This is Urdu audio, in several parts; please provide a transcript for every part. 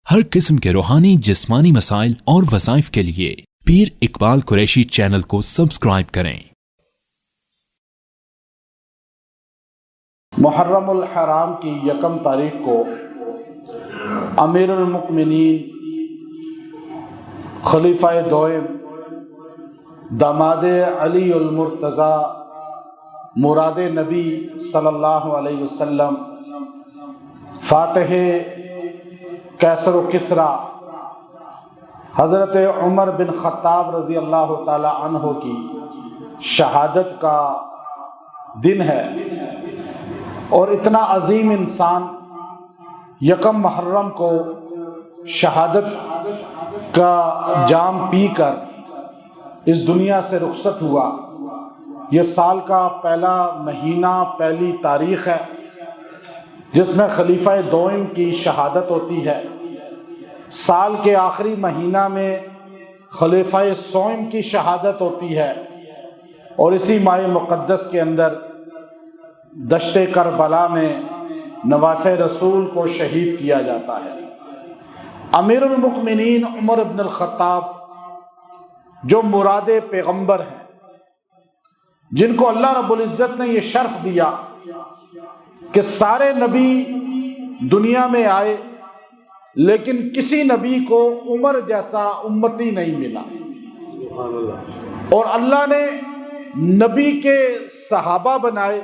ہر قسم کے روحانی جسمانی مسائل اور وظائف کے لیے پیر اقبال قریشی چینل کو سبسکرائب کریں۔ محرم الحرام کی یکم تاریخ کو امیر المؤمنین خلیفہ دوئم داماد علی المرتضی مراد نبی صلی اللہ علیہ وسلم فاتح کیسر و کسریٰ حضرت عمر بن خطاب رضی اللہ تعالی عنہ کی شہادت کا دن ہے، اور اتنا عظیم انسان یکم محرم کو شہادت کا جام پی کر اس دنیا سے رخصت ہوا۔ یہ سال کا پہلا مہینہ، پہلی تاریخ ہے جس میں خلیفہ دوئم کی شہادت ہوتی ہے۔ سال کے آخری مہینہ میں خلیفہ سوم کی شہادت ہوتی ہے، اور اسی ماہ مقدس کے اندر دشت کربلا میں نواسہ رسول کو شہید کیا جاتا ہے۔ امیر المؤمنین عمر بن الخطاب جو مراد پیغمبر ہیں، جن کو اللہ رب العزت نے یہ شرف دیا کہ سارے نبی دنیا میں آئے لیکن کسی نبی کو عمر جیسا امتی نہیں ملا، اور اللہ نے نبی کے صحابہ بنائے۔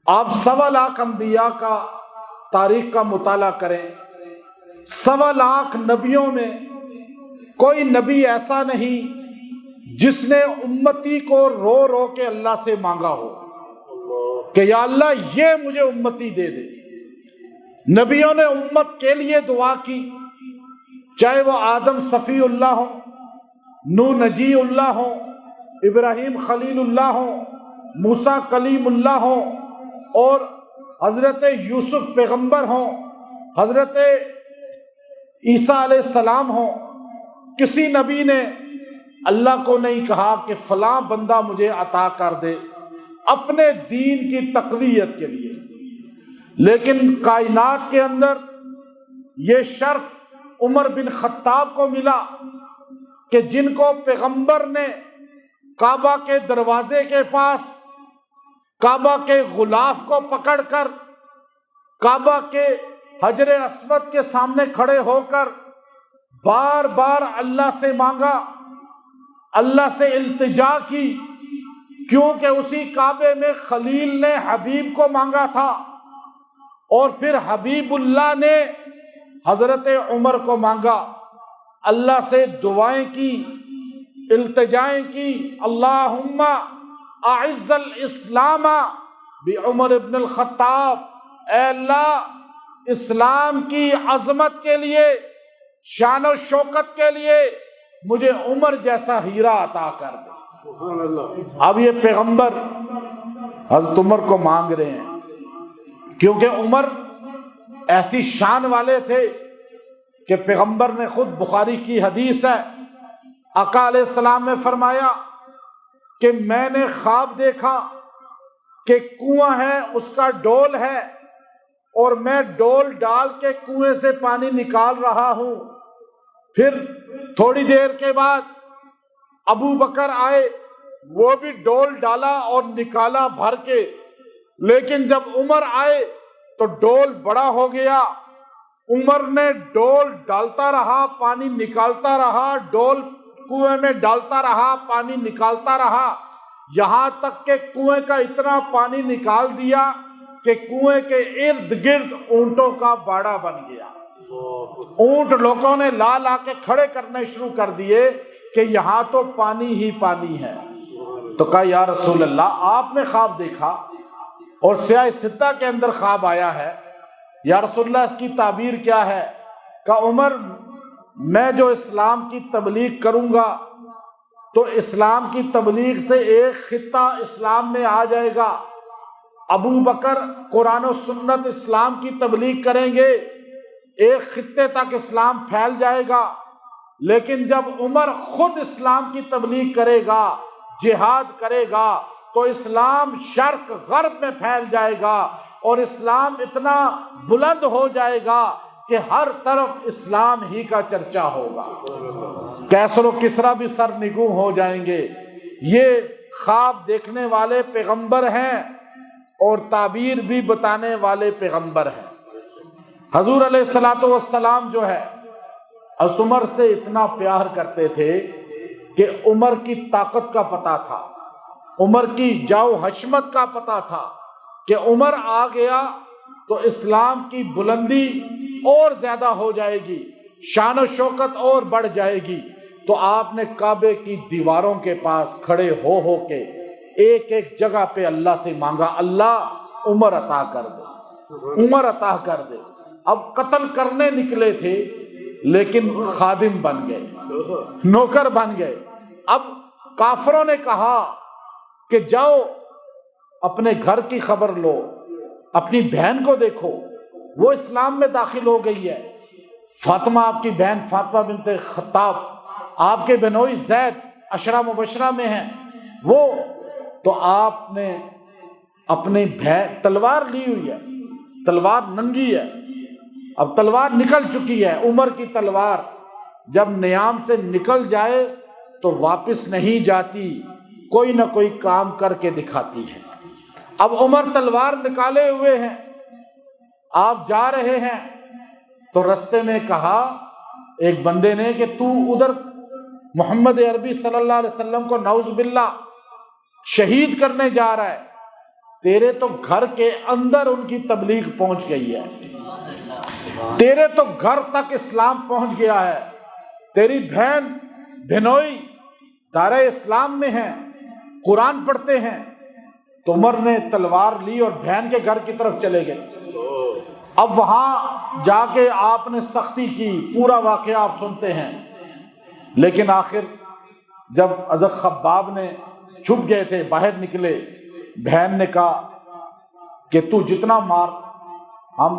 آپ 1.25 لاکھ انبیاء کا تاریخ کا مطالعہ کریں، 1.25 لاکھ نبیوں میں کوئی نبی ایسا نہیں جس نے امتی کو رو رو کے اللہ سے مانگا ہو کہ یا اللہ یہ مجھے امتی دے دے۔ نبیوں نے امت کے لیے دعا کی، چاہے وہ آدم صفی اللہ ہو، نوح نجی اللہ ہو، ابراہیم خلیل اللہ ہو، موسیٰ کلیم اللہ ہو، اور حضرت یوسف پیغمبر ہوں، حضرت عیسیٰ علیہ السلام ہوں۔ کسی نبی نے اللہ کو نہیں کہا کہ فلاں بندہ مجھے عطا کر دے اپنے دین کی تقویت کے لیے، لیکن کائنات کے اندر یہ شرف عمر بن خطاب کو ملا کہ جن کو پیغمبر نے کعبہ کے دروازے کے پاس کعبہ کے غلاف کو پکڑ کر کعبہ کے حجر اسود کے سامنے کھڑے ہو کر بار بار اللہ سے مانگا، اللہ سے التجا کی، کیونکہ اسی کعبے میں خلیل نے حبیب کو مانگا تھا، اور پھر حبیب اللہ نے حضرت عمر کو مانگا۔ اللہ سے دعائیں کی، التجائیں کی، اللہم اعز الاسلام بعمر بن الخطاب، اے اللہ اسلام کی عظمت کے لیے، شان و شوکت کے لیے مجھے عمر جیسا ہیرا عطا کر دے۔ سبحان اللہ۔ اب یہ پیغمبر حضرت عمر کو مانگ رہے ہیں، کیونکہ عمر ایسی شان والے تھے کہ پیغمبر نے خود، بخاری کی حدیث ہے، آقا علیہ السلام نے فرمایا کہ میں نے خواب دیکھا کہ کنواں ہے، اس کا ڈول ہے، اور میں ڈول ڈال کے کنویں سے پانی نکال رہا ہوں۔ پھر تھوڑی دیر کے بعد ابو بکر آئے، وہ بھی ڈول ڈالا اور نکالا بھر کے، لیکن جب عمر آئے تو ڈول بڑا ہو گیا۔ عمر نے ڈول ڈالتا رہا، پانی نکالتا رہا، ڈول کنویں میں ڈالتا رہا، پانی نکالتا رہا، یہاں تک کہ کنویں کا اتنا پانی نکال دیا کہ کنویں کے ارد گرد اونٹوں کا باڑا بن گیا۔ اونٹ لوگوں نے لا لا کے کھڑے کرنے شروع کر دیے کہ یہاں تو پانی ہی پانی ہے۔ تو کہا یا رسول اللہ آپ نے خواب دیکھا اور سیاہ ستہ کے اندر خواب آیا ہے، یا رسول اللہ اس کی تعبیر کیا ہے؟ کہا عمر میں جو اسلام کی تبلیغ کروں گا تو اسلام کی تبلیغ سے ایک خطہ اسلام میں آ جائے گا، ابو بکر قرآن و سنت اسلام کی تبلیغ کریں گے، ایک خطے تک اسلام پھیل جائے گا، لیکن جب عمر خود اسلام کی تبلیغ کرے گا، جہاد کرے گا، تو اسلام شرق غرب میں پھیل جائے گا، اور اسلام اتنا بلند ہو جائے گا کہ ہر طرف اسلام ہی کا چرچا ہوگا، کیسر و کسریٰ بھی سر نگوں ہو جائیں گے۔ یہ خواب دیکھنے والے پیغمبر ہیں اور تعبیر بھی بتانے والے پیغمبر ہیں۔ حضور علیہ الصلوۃ والسلام جو ہے حضرت عمر سے اتنا پیار کرتے تھے کہ عمر کی طاقت کا پتہ تھا، عمر کی جاؤ حشمت کا پتہ تھا کہ عمر آ گیا تو اسلام کی بلندی اور زیادہ ہو جائے گی، شان و شوکت اور بڑھ جائے گی۔ تو آپ نے کعبے کی دیواروں کے پاس کھڑے ہو کے ایک ایک جگہ پہ اللہ سے مانگا، اللہ عمر عطا کر دے، عمر عطا کر دے۔ اب قتل کرنے نکلے تھے لیکن خادم بن گئے، نوکر بن گئے۔ اب کافروں نے کہا کہ جاؤ اپنے گھر کی خبر لو، اپنی بہن کو دیکھو، وہ اسلام میں داخل ہو گئی ہے، فاطمہ آپ کی بہن فاطمہ بنت خطاب، آپ کے بنوئی زید عشرہ مبشرہ میں ہیں وہ۔ تو آپ نے اپنی بہن تلوار لی ہوئی ہے، تلوار ننگی ہے، اب تلوار نکل چکی ہے، عمر کی تلوار جب نیام سے نکل جائے تو واپس نہیں جاتی، کوئی نہ کوئی کام کر کے دکھاتی ہے۔ اب عمر تلوار نکالے ہوئے ہیں، آپ جا رہے ہیں تو رستے میں کہا ایک بندے نے کہ تو ادھر محمد عربی صلی اللہ علیہ وسلم کو نعوذ باللہ شہید کرنے جا رہا ہے، تیرے تو گھر کے اندر ان کی تبلیغ پہنچ گئی ہے، تیرے تو گھر تک اسلام پہنچ گیا ہے، تیری بہن بہنوئی دار اسلام میں ہیں، قرآن پڑھتے ہیں۔ تو عمر نے تلوار لی اور بہن کے گھر کی طرف چلے گئے۔ اب وہاں جا کے آپ نے سختی کی، پورا واقعہ آپ سنتے ہیں، لیکن آخر جب حضرت خباب نے چھپ گئے تھے، باہر نکلے، بہن نے کہا کہ تو جتنا مار، ہم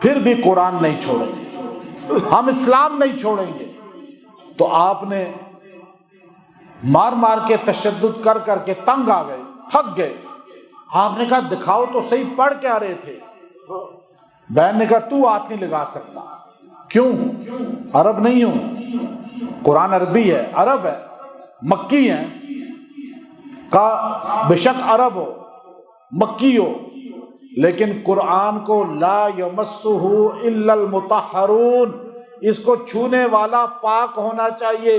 پھر بھی قرآن نہیں چھوڑیں گے، ہم اسلام نہیں چھوڑیں گے۔ تو آپ نے مار مار کے تشدد کر کر کے تنگ آ گئے، تھک گئے۔ آپ نے کہا دکھاؤ تو صحیح پڑھ کیا رہے تھے؟ بہن نے کہا تو ہاتھ نہیں لگا سکتا۔ کیوں؟ عرب نہیں ہوں، قرآن عربی ہے، عرب ہے، مکی ہیں۔ کہا بے شک عرب ہو، مکی ہو، لیکن قرآن کو لا یمسہ الا المطہرون، اس کو چھونے والا پاک ہونا چاہیے،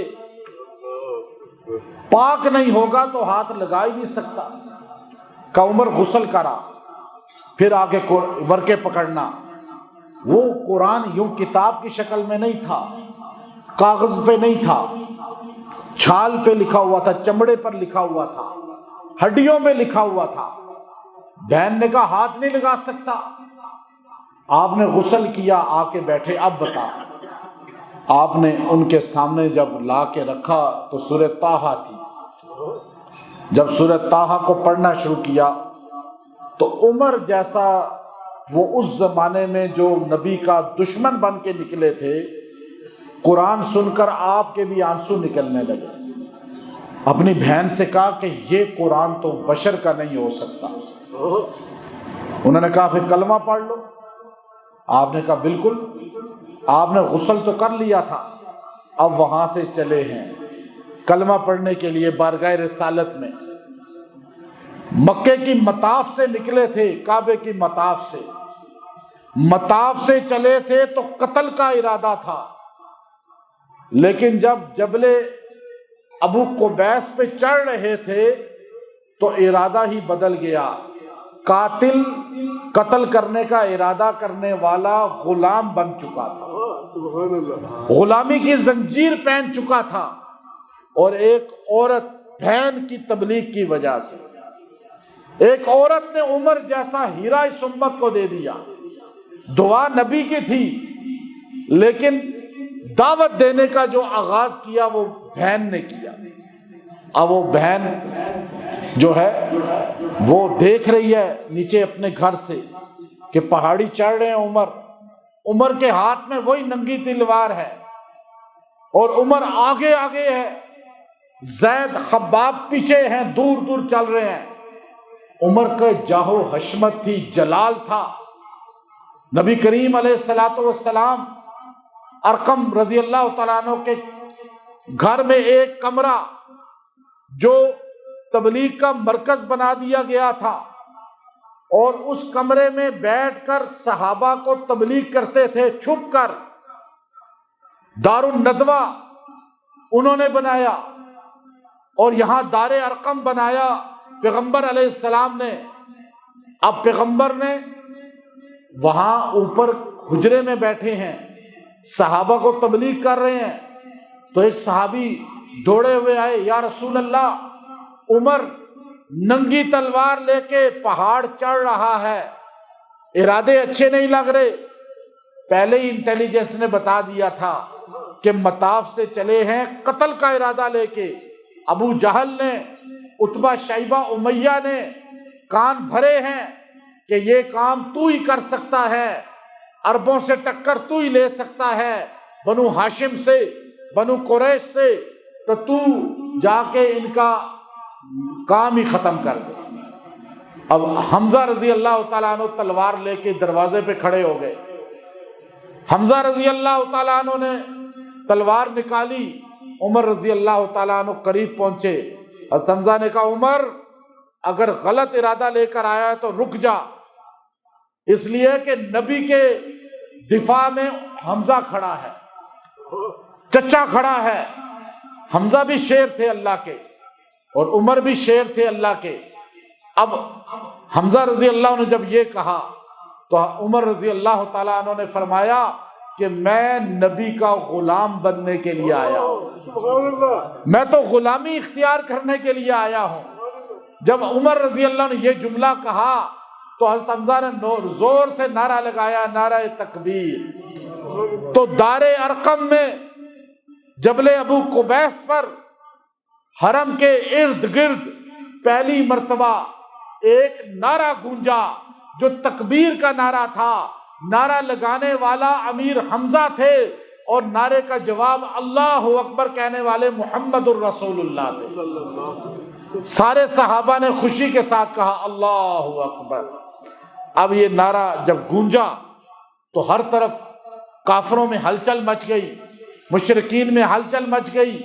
پاک نہیں ہوگا تو ہاتھ لگا ہی نہیں سکتا۔ کہ عمر غسل کرا، پھر آگے ورقے پکڑنا۔ وہ قرآن یوں کتاب کی شکل میں نہیں تھا، کاغذ پہ نہیں تھا، چھال پہ لکھا ہوا تھا، چمڑے پر لکھا ہوا تھا، ہڈیوں میں لکھا ہوا تھا۔ بہن نے کہا ہاتھ نہیں لگا سکتا۔ آپ نے غسل کیا، آ کے بیٹھے، اب بتا۔ آپ نے ان کے سامنے جب لا کے رکھا تو سورہ طٰہٰ تھی۔ جب سورہ طٰہٰ کو پڑھنا شروع کیا تو عمر جیسا وہ اس زمانے میں جو نبی کا دشمن بن کے نکلے تھے، قرآن سن کر آپ کے بھی آنسو نکلنے لگے۔ اپنی بہن سے کہا کہ یہ قرآن تو بشر کا نہیں ہو سکتا۔ انہوں نے کہا پھر کلمہ پڑھ لو۔ آپ نے کہا بالکل، آپ نے غسل تو کر لیا تھا، اب وہاں سے چلے ہیں کلمہ پڑھنے کے لیے بارگاہ رسالت میں۔ مکے کی مطاف سے نکلے تھے، کعبے کی مطاف سے چلے تھے تو قتل کا ارادہ تھا، لیکن جب جبل ابو قبیس پہ چڑھ رہے تھے تو ارادہ ہی بدل گیا۔ قاتل قتل کرنے کا ارادہ کرنے والا غلام بن چکا تھا، غلامی کی زنجیر پہن چکا تھا، اور ایک عورت بہن کی تبلیغ کی وجہ سے ایک عورت نے عمر جیسا ہیرا اس امت کو دے دیا۔ دعا نبی کی تھی، لیکن دعوت دینے کا جو آغاز کیا وہ بہن نے کیا۔ اب وہ بہن جو ہے وہ دیکھ رہی ہے نیچے اپنے گھر سے کہ پہاڑی چڑھ رہے ہیں عمر کے ہاتھ میں وہی ننگی تلوار ہے، اور عمر آگے آگے ہے، زید خباب پیچھے ہیں، دور دور چل رہے ہیں۔ عمر کا جاہو حشمت تھی، جلال تھا، نبی کریم علیہ الصلاۃ والسلام ارقم رضی اللہ تعالیٰ عنہ کے گھر میں ایک کمرہ جو تبلیغ کا مرکز بنا دیا گیا تھا، اور اس کمرے میں بیٹھ کر صحابہ کو تبلیغ کرتے تھے چھپ کر، دار الندوہ انہوں نے بنایا، اور یہاں دار ارقم بنایا پیغمبر علیہ السلام نے۔ اب پیغمبر نے وہاں اوپر حجرے میں بیٹھے ہیں، صحابہ کو تبلیغ کر رہے ہیں، تو ایک صحابی دوڑے ہوئے آئے، یا رسول اللہ، عمر ننگی تلوار لے کے پہاڑ چڑھ رہا ہے، ارادے اچھے نہیں لگ رہے۔ پہلے ہی انٹیلیجنس نے بتا دیا تھا کہ مطاف سے چلے ہیں قتل کا ارادہ لے کے۔ ابو جہل نے، عتبہ شیبہ امیہ نے کان بھرے ہیں کہ یہ کام تو ہی کر سکتا ہے، عربوں سے ٹکر تو ہی لے سکتا ہے، بنو ہاشم سے، بنو قریش سے، تو جا کے ان کا کام ہی ختم کر دے۔ اب حمزہ رضی اللہ تعالیٰ عنہ تلوار لے کے دروازے پہ کھڑے ہو گئے۔ حمزہ رضی اللہ تعالیٰ عنہ نے تلوار نکالی، عمر رضی اللہ تعالیٰ عنہ قریب پہنچے۔ حضرت حمزہ نے کہا، عمر اگر غلط ارادہ لے کر آیا ہے تو رک جا، اس لیے کہ نبی کے دفاع میں حمزہ کھڑا ہے، چچا کھڑا ہے۔ حمزہ بھی شیر تھے اللہ کے، اور عمر بھی شیر تھے اللہ کے۔ اب حمزہ رضی اللہ عنہ نے جب یہ کہا تو عمر رضی اللہ تعالیٰ عنہ نے فرمایا کہ میں نبی کا غلام بننے کے لیے آیا ہوں، میں تو غلامی اختیار کرنے کے لیے آیا ہوں۔ جب عمر رضی اللہ نے یہ جملہ کہا تو حضرت حمزہ نے زور سے نعرہ لگایا، نعرہ تکبیر۔ تو دار ارقم میں جبل ابو قبیس پر حرم کے ارد گرد پہلی مرتبہ ایک نعرہ گونجا جو تکبیر کا نعرہ تھا۔ نعرہ لگانے والا امیر حمزہ تھے، اور نعرے کا جواب اللہ اکبر کہنے والے محمد الرسول اللہ تھے۔ سارے صحابہ نے خوشی کے ساتھ کہا اللہ اکبر۔ اب یہ نعرہ جب گونجا تو ہر طرف کافروں میں ہلچل مچ گئی، مشرکین میں ہلچل مچ گئی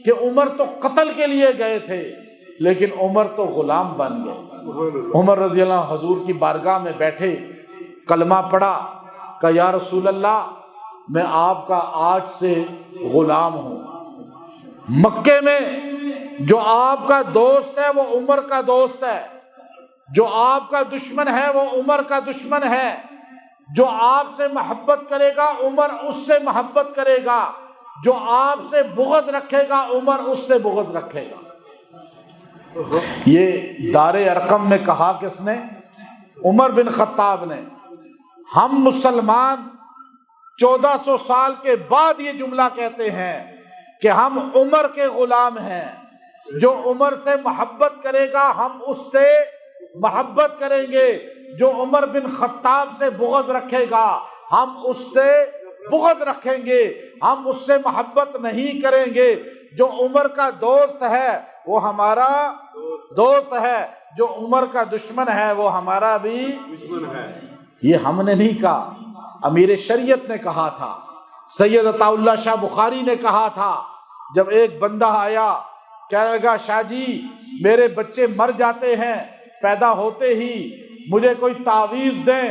کہ عمر تو قتل کے لیے گئے تھے لیکن عمر تو غلام بن گئے۔ عمر رضی اللہ عنہ حضور کی بارگاہ میں بیٹھے، کلمہ پڑھا کہ یا رسول اللہ، میں آپ کا آج سے غلام ہوں۔ مکے میں جو آپ کا دوست ہے وہ عمر کا دوست ہے، جو آپ کا دشمن ہے وہ عمر کا دشمن ہے، جو آپ سے محبت کرے گا عمر اس سے محبت کرے گا، جو آپ سے بغض رکھے گا عمر اس سے بغض رکھے گا۔ یہ دار ارقم میں کہا کس نے؟ عمر بن خطاب نے۔ ہم مسلمان 1400 سال کے بعد یہ جملہ کہتے ہیں کہ ہم عمر کے غلام ہیں، جو عمر سے محبت کرے گا ہم اس سے محبت کریں گے، جو عمر بن خطاب سے بغض رکھے گا ہم اس سے بغض رکھیں گے، ہم اس سے محبت نہیں کریں گے۔ جو عمر کا دوست ہے وہ ہمارا دوست ہے، جو عمر کا دشمن ہے وہ ہمارا بھی دشمن ہے۔ یہ ہم نے نہیں کہا، امیر شریعت نے کہا تھا، سید عطا اللہ شاہ بخاری نے کہا تھا۔ جب ایک بندہ آیا کہنے لگا، شاہ جی میرے بچے مر جاتے ہیں پیدا ہوتے ہی، مجھے کوئی تعویذ دیں،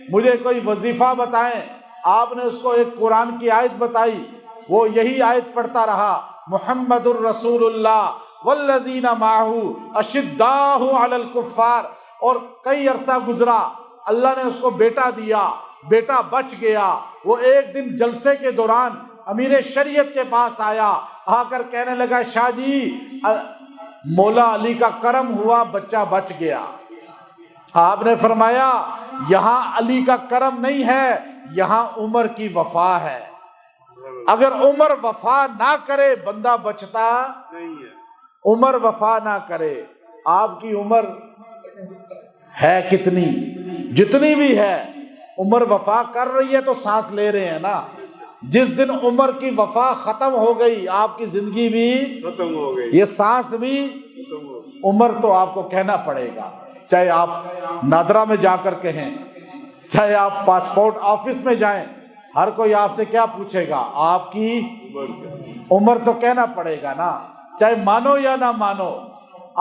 مجھے کوئی وظیفہ بتائیں۔ آپ نے اس کو ایک قرآن کی آیت بتائی، وہ یہی آیت پڑھتا رہا، محمد الرسول اللہ والذین معہ اشداء علی الکفار، اور کئی عرصہ گزرا، اللہ نے اس کو بیٹا دیا، بیٹا بچ گیا۔ وہ ایک دن جلسے کے دوران امیر شریعت کے پاس آیا، آ کر کہنے لگا، شاہ جی مولا علی کا کرم ہوا، بچہ بچ گیا۔ آپ نے فرمایا، یہاں علی کا کرم نہیں ہے، یہاں عمر کی وفا ہے۔ اگر عمر وفا نہ کرے بندہ بچتا نہیں ہے، عمر وفا نہ کرے۔ آپ کی عمر ہے کتنی؟ جتنی بھی ہے، عمر وفا کر رہی ہے تو سانس لے رہے ہیں نا۔ جس دن عمر کی وفا ختم ہو گئی آپ کی زندگی بھی ختم ہو گئی، یہ سانس بھی ختم ہو گئی۔ عمر تو آپ کو کہنا پڑے گا، چاہے آپ نادرا میں جا کر کہیں، چاہے آپ پاسپورٹ آفس میں جائیں، ہر کوئی آپ سے کیا پوچھے گا؟ آپ کی عمر تو کہنا پڑے گا نا، چاہے مانو یا نہ مانو،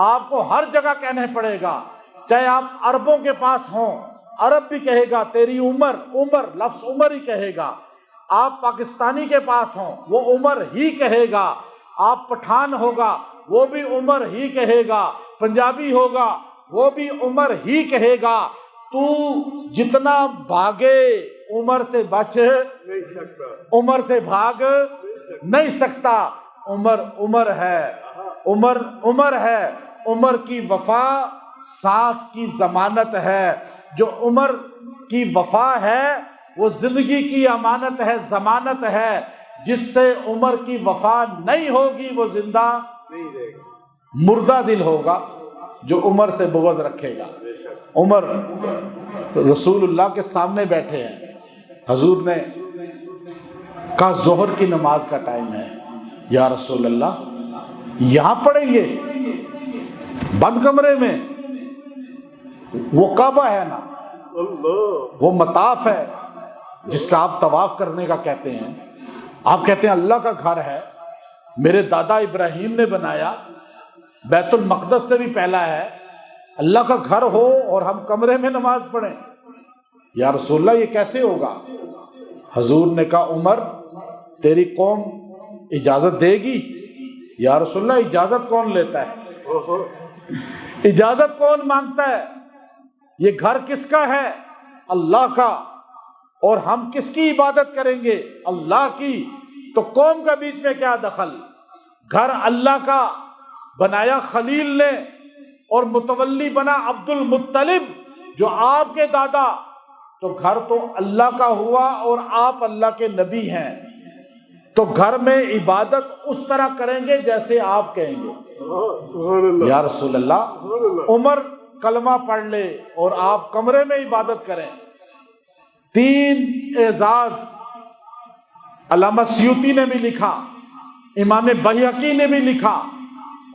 آپ کو ہر جگہ کہنا پڑے گا۔ چاہے آپ عربوں کے پاس ہوں، عرب بھی کہے گا تیری عمر، عمر لفظ عمر ہی کہے گا۔ آپ پاکستانی کے پاس ہوں، وہ عمر ہی کہے گا۔ آپ پٹھان ہوگا، وہ بھی عمر ہی کہے گا۔ پنجابی ہوگا، وہ بھی عمر ہی کہے گا۔ تو جتنا بھاگے عمر سے بچ نہیں سکتا، عمر سے بھاگ نہیں سکتا۔ عمر عمر ہے، عمر عمر ہے۔ عمر کی وفا سانس کی ضمانت ہے۔ جو عمر کی وفا ہے وہ زندگی کی امانت ہے، ضمانت ہے۔ جس سے عمر کی وفا نہیں ہوگی وہ زندہ نہیں رہے گا۔ مردہ دل ہوگا جو عمر سے بغض رکھے گا۔ عمر رسول اللہ کے سامنے بیٹھے ہیں، حضور نے کہا ظہر کی نماز کا ٹائم ہے، یا رسول اللہ یہاں پڑھیں گے بند کمرے میں؟ وہ کعبہ ہے نا، اللہ، وہ مطاف ہے جس کا آپ طواف کرنے کا کہتے ہیں۔ آپ کہتے ہیں اللہ کا گھر ہے، میرے دادا ابراہیم نے بنایا، بیت المقدس سے بھی پہلا ہے، اللہ کا گھر ہو اور ہم کمرے میں نماز پڑھیں؟ یا رسول اللہ یہ کیسے ہوگا؟ حضور نے کہا عمر تیری قوم اجازت دے گی؟ یا رسول اللہ اجازت کون لیتا ہے؟ اجازت کون مانگتا ہے؟ یہ گھر کس کا ہے؟ اللہ کا۔ اور ہم کس کی عبادت کریں گے؟ اللہ کی۔ تو قوم کا بیچ میں کیا دخل؟ گھر اللہ کا بنایا خلیل نے، اور متولی بنا عبد المطلب جو آپ کے دادا، تو گھر تو اللہ کا ہوا اور آپ اللہ کے نبی ہیں، تو گھر میں عبادت اس طرح کریں گے جیسے آپ کہیں گے۔ سبحان اللہ، یا رسول اللہ سبحان اللہ، عمر کلمہ پڑھ لے اور آپ کمرے میں عبادت کریں۔ 3 اعزاز علامہ سیوطی نے بھی لکھا، امام بہقی نے بھی لکھا،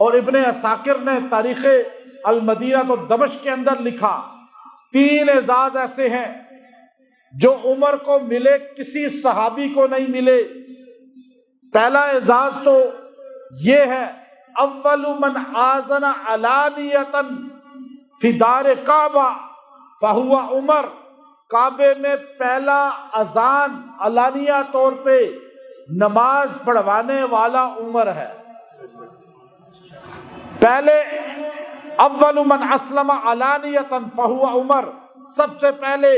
اور ابن عساکر نے تاریخ المدینہ تو دمشق کے اندر لکھا۔ 3 اعزاز ایسے ہیں جو عمر کو ملے، کسی صحابی کو نہیں ملے۔ پہلا اعزاز تو یہ ہے، اول من آذن علانیۃ فی دار کعبہ فہو عمر۔ کعبے میں پہلا اذان علانیہ طور پہ نماز پڑھوانے والا عمر ہے۔ پہلے اول من اسلم علانیۃ فہو عمر، سب سے پہلے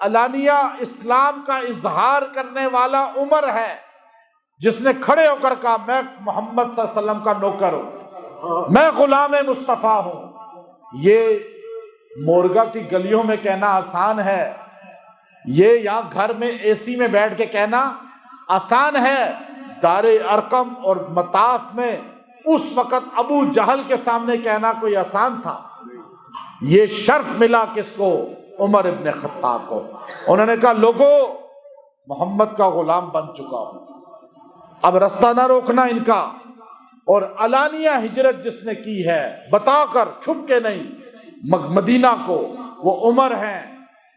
علانیہ اسلام کا اظہار کرنے والا عمر ہے، جس نے کھڑے ہو کر کہا میں محمد صلی اللہ علیہ وسلم کا نوکر ہوں، میں غلام مصطفیٰ ہوں۔ یہ مورگا کی گلیوں میں کہنا آسان ہے، یہ یہاں گھر میں اے سی میں بیٹھ کے کہنا آسان ہے۔ دار ارقم اور مطاف میں اس وقت ابو جہل کے سامنے کہنا کوئی آسان تھا؟ یہ شرف ملا کس کو؟ عمر ابن خطاب کو۔ انہوں نے کہا لوگو محمد کا غلام بن چکا ہوں، اب رستہ نہ روکنا ان کا۔ اور علانیہ ہجرت جس نے کی ہے بتا کر، چھپ کے نہیں، مدینہ کو، وہ عمر ہیں۔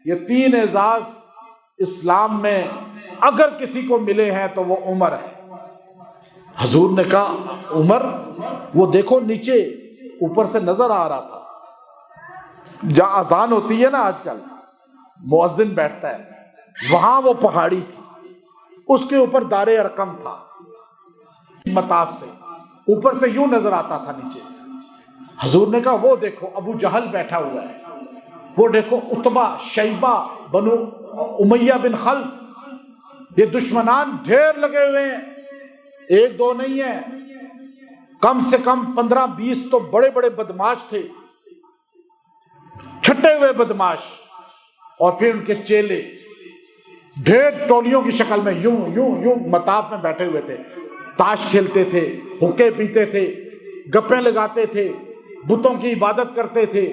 یہ 3 اعزاز اسلام میں اگر کسی کو ملے ہیں تو وہ عمر ہے۔ حضور نے کہا عمر، وہ دیکھو نیچے اوپر سے نظر آ رہا تھا، جہاں اذان ہوتی ہے نا آج کل، مؤذن بیٹھتا ہے، وہاں وہ پہاڑی تھی، اس کے اوپر دار ارقم تھا، مطاف سے اوپر سے یوں نظر آتا تھا نیچے۔ حضور نے کہا وہ دیکھو ابو جہل بیٹھا ہوا ہے، وہ دیکھو عتبہ، شیبہ، بنو امیہ بن خلف، یہ دشمنان ڈھیر لگے ہوئے ہیں، 1-2 نہیں ہیں، کم سے کم 15-20 تو بڑے بڑے بدماش تھے، چھٹے ہوئے بدماش، اور پھر ان کے چیلے ڈھیر ٹولیوں کی شکل میں یوں یوں یوں مطاف میں بیٹھے ہوئے تھے، تاش کھیلتے تھے، حقے پیتے تھے، گپیں لگاتے تھے، بتوں کی عبادت کرتے تھے۔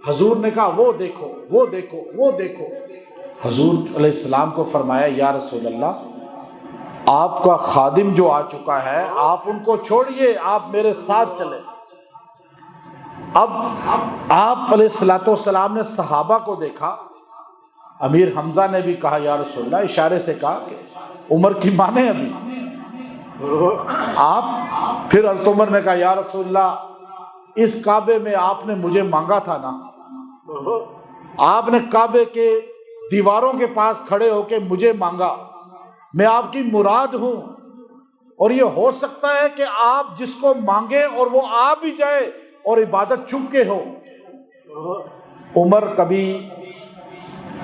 حضور نے کہا وہ دیکھو وہ دیکھو وہ دیکھو۔ حضور علیہ السلام کو فرمایا یا رسول اللہ آپ کا خادم جو آ چکا ہے آپ ان کو چھوڑیے، آپ میرے ساتھ چلیں۔ اب آپ علیہ الصلوۃ والسلام نے صحابہ کو دیکھا امیر حمزہ نے بھی کہا یا رسول اللہ، اشارے سے کہا کہ عمر کی مانے ابھی آپ. پھر حضرت عمر نے کہا یا رسول اللہ، اس کعبے میں آپ نے مجھے مانگا تھا نا، آپ نے کعبے کے دیواروں کے پاس کھڑے ہو کے مجھے مانگا، میں آپ کی مراد ہوں، اور یہ ہو سکتا ہے کہ آپ جس کو مانگے اور وہ آ بھی جائے اور عبادت چھپ کے ہو. عمر کبھی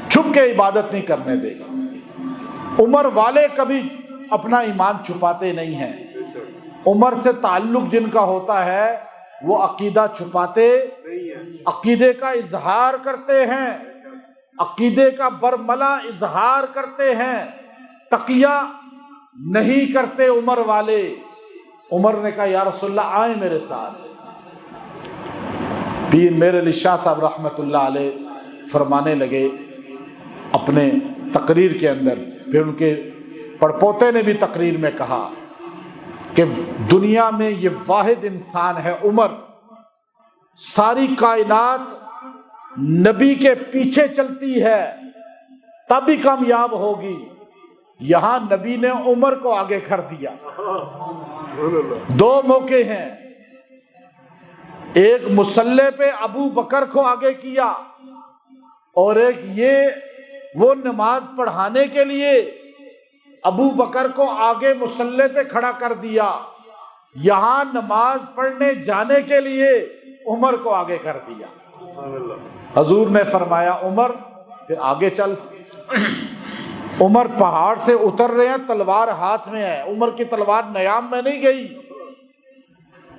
چھپ کے عبادت نہیں کرنے دے گا. عمر والے کبھی اپنا ایمان چھپاتے نہیں ہیں. عمر سے تعلق جن کا ہوتا ہے وہ عقیدہ چھپاتے، عقیدے کا اظہار کرتے ہیں، عقیدے کا برملا اظہار کرتے ہیں، تقیہ نہیں کرتے عمر والے. عمر نے کہا یا رسول اللہ آئیں میرے ساتھ. پیر میر علی شاہ صاحب رحمۃ اللہ علیہ فرمانے لگے اپنے تقریر کے اندر، پھر ان کے پڑپوتے نے بھی تقریر میں کہا کہ دنیا میں یہ واحد انسان ہے عمر، ساری کائنات نبی کے پیچھے چلتی ہے تب ہی کامیاب ہوگی، یہاں نبی نے عمر کو آگے کر دیا. دو موقع ہیں، ایک مصلی پہ ابو بکر کو آگے کیا، اور ایک یہ وہ نماز پڑھانے کے لیے ابو بکر کو آگے مصلی پہ کھڑا کر دیا، یہاں نماز پڑھنے جانے کے لیے عمر کو آگے کر دیا. حضور نے فرمایا عمر پھر آگے چل. عمر پہاڑ سے اتر رہے ہیں، تلوار ہاتھ میں ہے. عمر کی تلوار نیام میں نہیں گئی،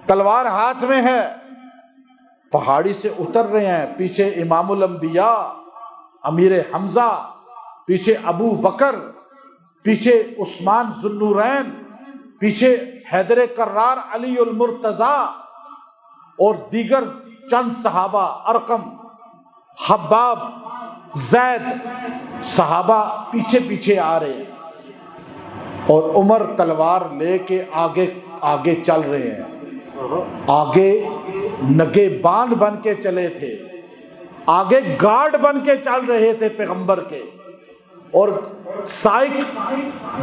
تلوار ہاتھ میں ہے. پہاڑی سے اتر رہے ہیں، پیچھے امام الانبیاء امیر حمزہ، پیچھے ابو بکر، پیچھے عثمان ذو النورین، پیچھے حیدر کرار علی المرتضیٰ اور دیگر چند صحابہ، ارقم، حباب، زید، صحابہ پیچھے پیچھے آ رہے ہیں، اور عمر تلوار لے کے آگے چل رہے ہیں. آگے نگے بان بن کے چلے تھے، آگے گارڈ بن کے چل رہے تھے پیغمبر کے، اور سائیک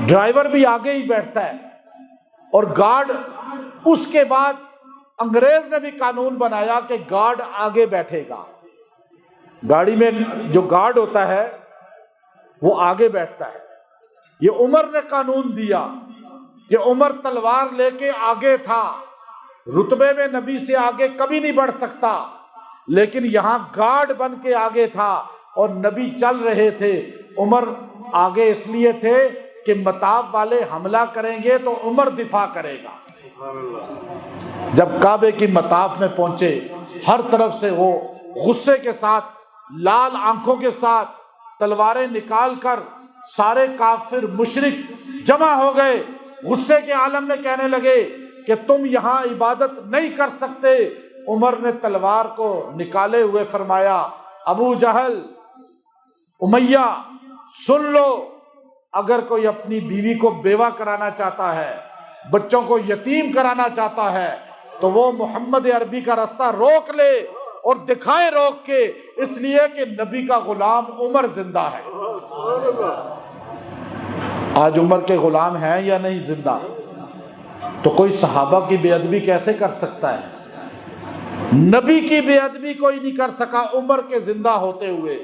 ڈرائیور بھی آگے ہی بیٹھتا ہے اور گارڈ. اس کے بعد انگریز نے بھی قانون بنایا کہ گارڈ آگے بیٹھے گا، گاڑی میں جو گارڈ ہوتا ہے وہ آگے بیٹھتا ہے. یہ عمر نے قانون دیا کہ عمر تلوار لے کے آگے تھا، رتبے میں نبی سے آگے کبھی نہیں بڑھ سکتا، لیکن یہاں گارڈ بن کے آگے تھا اور نبی چل رہے تھے. عمر آگے اس لیے تھے کہ مطاف والے حملہ کریں گے تو عمر دفاع کرے گا. جب کعبے کی مطاف میں پہنچے، ہر طرف سے وہ غصے کے ساتھ، لال آنکھوں کے ساتھ تلواریں نکال کر سارے کافر مشرک جمع ہو گئے، غصے کے عالم میں کہنے لگے کہ تم یہاں عبادت نہیں کر سکتے. عمر نے تلوار کو نکالے ہوئے فرمایا ابو جہل، امیہ، سن لو، اگر کوئی اپنی بیوی کو بیوہ کرانا چاہتا ہے، بچوں کو یتیم کرانا چاہتا ہے، تو وہ محمد عربی کا راستہ روک لے اور دکھائے روک کے، اس لیے کہ نبی کا غلام عمر زندہ ہے. آج عمر کے غلام ہیں یا نہیں زندہ؟ تو کوئی صحابہ کی بے ادبی کیسے کر سکتا ہے؟ نبی کی بے ادبی کوئی نہیں کر سکا عمر کے زندہ ہوتے ہوئے.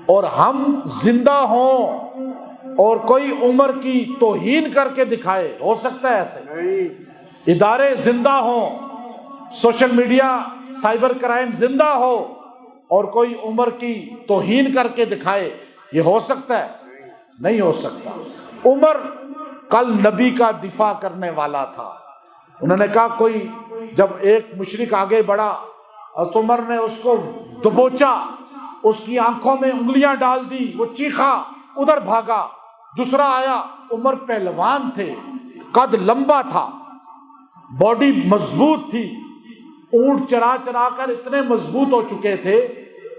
اور ہم زندہ ہوں اور کوئی عمر کی توہین کر کے دکھائے، ہو سکتا ہے ایسے؟ ادارے زندہ ہوں، سوشل میڈیا، سائبر کرائم زندہ ہو، اور کوئی عمر کی توہین کر کے دکھائے، یہ ہو سکتا ہے؟ نہیں ہو سکتا. عمر کل نبی کا دفاع کرنے والا تھا. انہوں نے کہا کوئی، جب ایک مشرک آگے بڑھا، حضرت عمر نے اس کو دبوچا، اس کی آنکھوں میں انگلیاں ڈال دی، وہ چیخا، ادھر بھاگا. دوسرا آیا، عمر پہلوان تھے، قد لمبا تھا، باڈی مضبوط تھی، اونٹ چرا چرا کر اتنے مضبوط ہو چکے تھے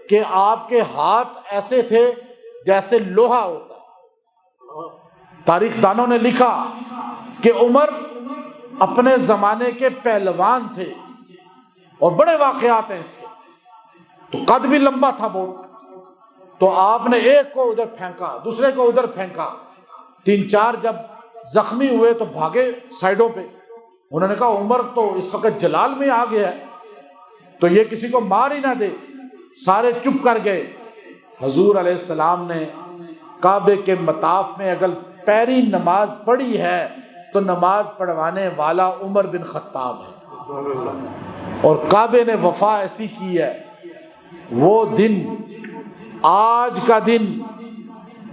کہ آپ کے ہاتھ ایسے تھے جیسے لوہا ہوتا ہے. تاریخ دانوں نے لکھا کہ عمر اپنے زمانے کے پہلوان تھے، اور بڑے واقعات ہیں اس کے. تو قد بھی لمبا تھا بہت. تو آپ نے ایک کو ادھر پھینکا، دوسرے کو ادھر پھینکا، 3-4 جب زخمی ہوئے تو بھاگے سائڈوں پہ۔ انہوں نے کہا عمر تو اس وقت جلال میں آ گیا ہے، تو یہ کسی کو مار ہی نہ دے۔ سارے چپ کر گئے۔ حضور علیہ السلام نے کعبے کے مطاف میں اگر پیری نماز پڑھی ہے تو نماز پڑھوانے والا عمر بن خطاب ہے، اور کعبے نے وفا ایسی کی ہے۔ وہ دن، آج کا دن،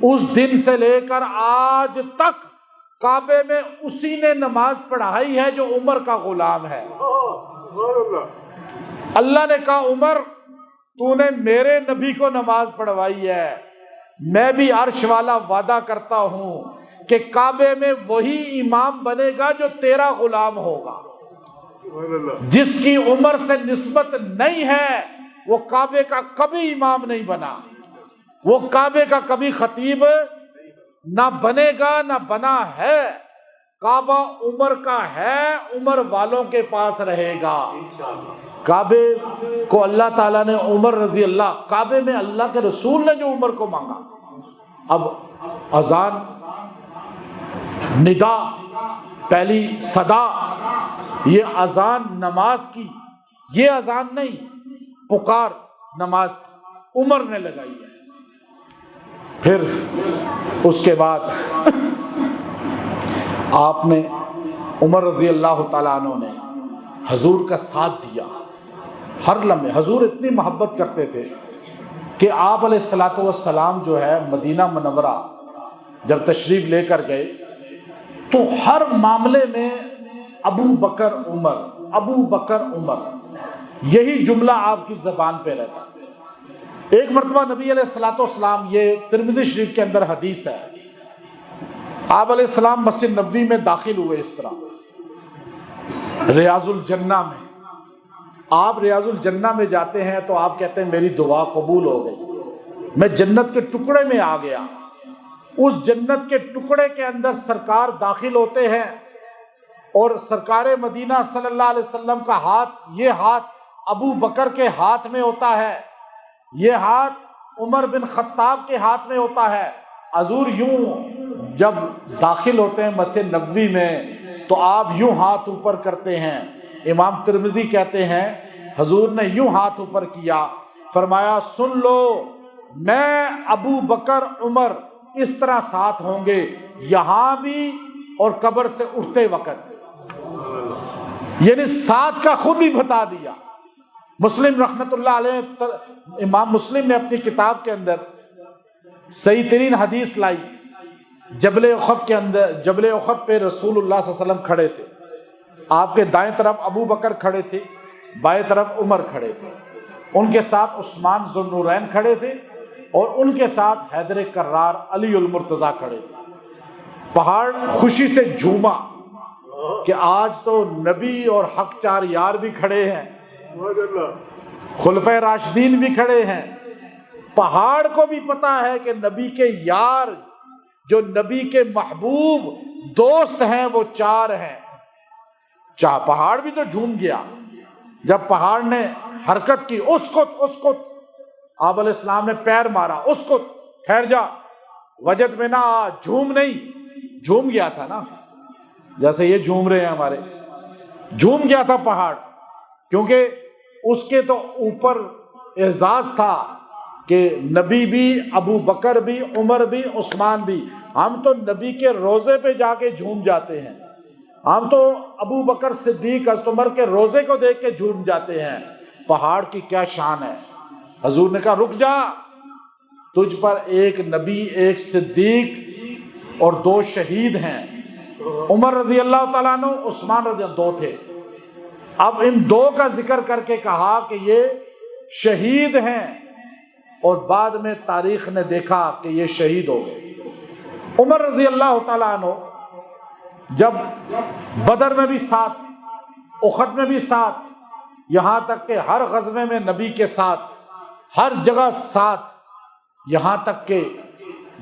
اس دن سے لے کر آج تک کعبے میں اسی نے نماز پڑھائی ہے جو عمر کا غلام ہے۔ سبحان اللہ۔ اللہ نے کہا عمر تو نے میرے نبی کو نماز پڑھوائی ہے، میں بھی عرش والا وعدہ کرتا ہوں کہ کعبے میں وہی امام بنے گا جو تیرا غلام ہوگا۔ سبحان اللہ۔ جس کی عمر سے نسبت نہیں ہے وہ کعبے کا کبھی امام نہیں بنا، وہ کعبے کا کبھی خطیب نہ بنے گا، نہ بنا ہے۔ کعبہ عمر کا ہے، عمر والوں کے پاس رہے گا۔ کعبے کو اللہ تعالیٰ نے عمر رضی اللہ، کعبے میں اللہ کے رسول نے جو عمر کو مانگا۔ اب اذان، ندا، پہلی صدا، یہ اذان نماز کی، یہ اذان نہیں، پکار نماز کی عمر نے لگائی ہے۔ پھر اس کے بعد آپ نے، عمر رضی اللہ تعالیٰ عنہ نے حضور کا ساتھ دیا ہر لمحے۔ حضور اتنی محبت کرتے تھے کہ آپ علیہ الصلوۃ والسلام جو ہے مدینہ منورہ جب تشریف لے کر گئے تو ہر معاملے میں ابو بکر عمر، ابو بکر عمر، یہی جملہ آپ کی زبان پہ رہتا۔ ایک مرتبہ نبی علیہ الصلوۃ والسلام، یہ ترمذی شریف کے اندر حدیث ہے، آپ علیہ السلام مسجد نبوی میں داخل ہوئے اس طرح ریاض الجنہ میں۔ آپ ریاض الجنہ میں جاتے ہیں تو آپ کہتے ہیں میری دعا قبول ہو گئی، میں جنت کے ٹکڑے میں آ گیا۔ اس جنت کے ٹکڑے کے اندر سرکار داخل ہوتے ہیں اور سرکار مدینہ صلی اللہ علیہ وسلم کا ہاتھ، یہ ہاتھ ابو بکر کے ہاتھ میں ہوتا ہے، یہ ہاتھ عمر بن خطاب کے ہاتھ میں ہوتا ہے۔ حضور یوں جب داخل ہوتے ہیں مسجد نبوی میں تو آپ یوں ہاتھ اوپر کرتے ہیں۔ امام ترمذی کہتے ہیں حضور نے یوں ہاتھ اوپر کیا، فرمایا سن لو میں ابو بکر عمر اس طرح ساتھ ہوں گے یہاں بھی اور قبر سے اٹھتے وقت، یعنی ساتھ کا خود ہی بتا دیا۔ مسلم رحمت اللہ علیہ، امام مسلم نے اپنی کتاب کے اندر صحیح ترین حدیث لائی، جبل احد کے اندر، جبل احد پہ رسول اللہ صلی اللہ علیہ وسلم کھڑے تھے، آپ کے دائیں طرف ابو بکر کھڑے تھے، بائیں طرف عمر کھڑے تھے، ان کے ساتھ عثمان ذو النورین کھڑے تھے، اور ان کے ساتھ حیدر کرار علی المرتضیٰ کھڑے تھے۔ پہاڑ خوشی سے جھوما کہ آج تو نبی اور حق چار یار بھی کھڑے ہیں، سبحان اللہ۔ خلفائے راشدین بھی کھڑے ہیں۔ پہاڑ کو بھی پتا ہے کہ نبی کے یار، جو نبی کے محبوب دوست ہیں، وہ 4 ہیں۔ پہاڑ بھی تو جھوم گیا جب پہاڑ نے حرکت کی، اسکت آپ علیہ السلام نے پیر مارا، اسکت ٹھہر جا، وجد میں نہ آ، جھوم نہیں، جھوم گیا تھا نا، جیسے یہ جھوم رہے ہیں ہمارے، جھوم گیا تھا پہاڑ، کیونکہ اس کے تو اوپر اعزاز تھا کہ نبی بھی، ابو بکر بھی، عمر بھی، عثمان بھی۔ ہم تو نبی کے روزے پہ جا کے جھوم جاتے ہیں، ہم تو ابو بکر صدیق حضرت عمر کے روزے کو دیکھ کے جھوم جاتے ہیں۔ پہاڑ کی کیا شان ہے۔ حضور نے کہا رک جا، تجھ پر ایک نبی، ایک صدیق اور 2 شہید ہیں، عمر رضی اللہ تعالیٰ عنہ، عثمان رضی اللہ 2 تھے۔ اب ان 2 کا ذکر کر کے کہا کہ یہ شہید ہیں، اور بعد میں تاریخ نے دیکھا کہ یہ شہید ہو گئے۔ عمر رضی اللہ تعالیٰ عنہ جب بدر میں بھی ساتھ، احد میں بھی ساتھ، یہاں تک کہ ہر غزوے میں نبی کے ساتھ، ہر جگہ ساتھ، یہاں تک کہ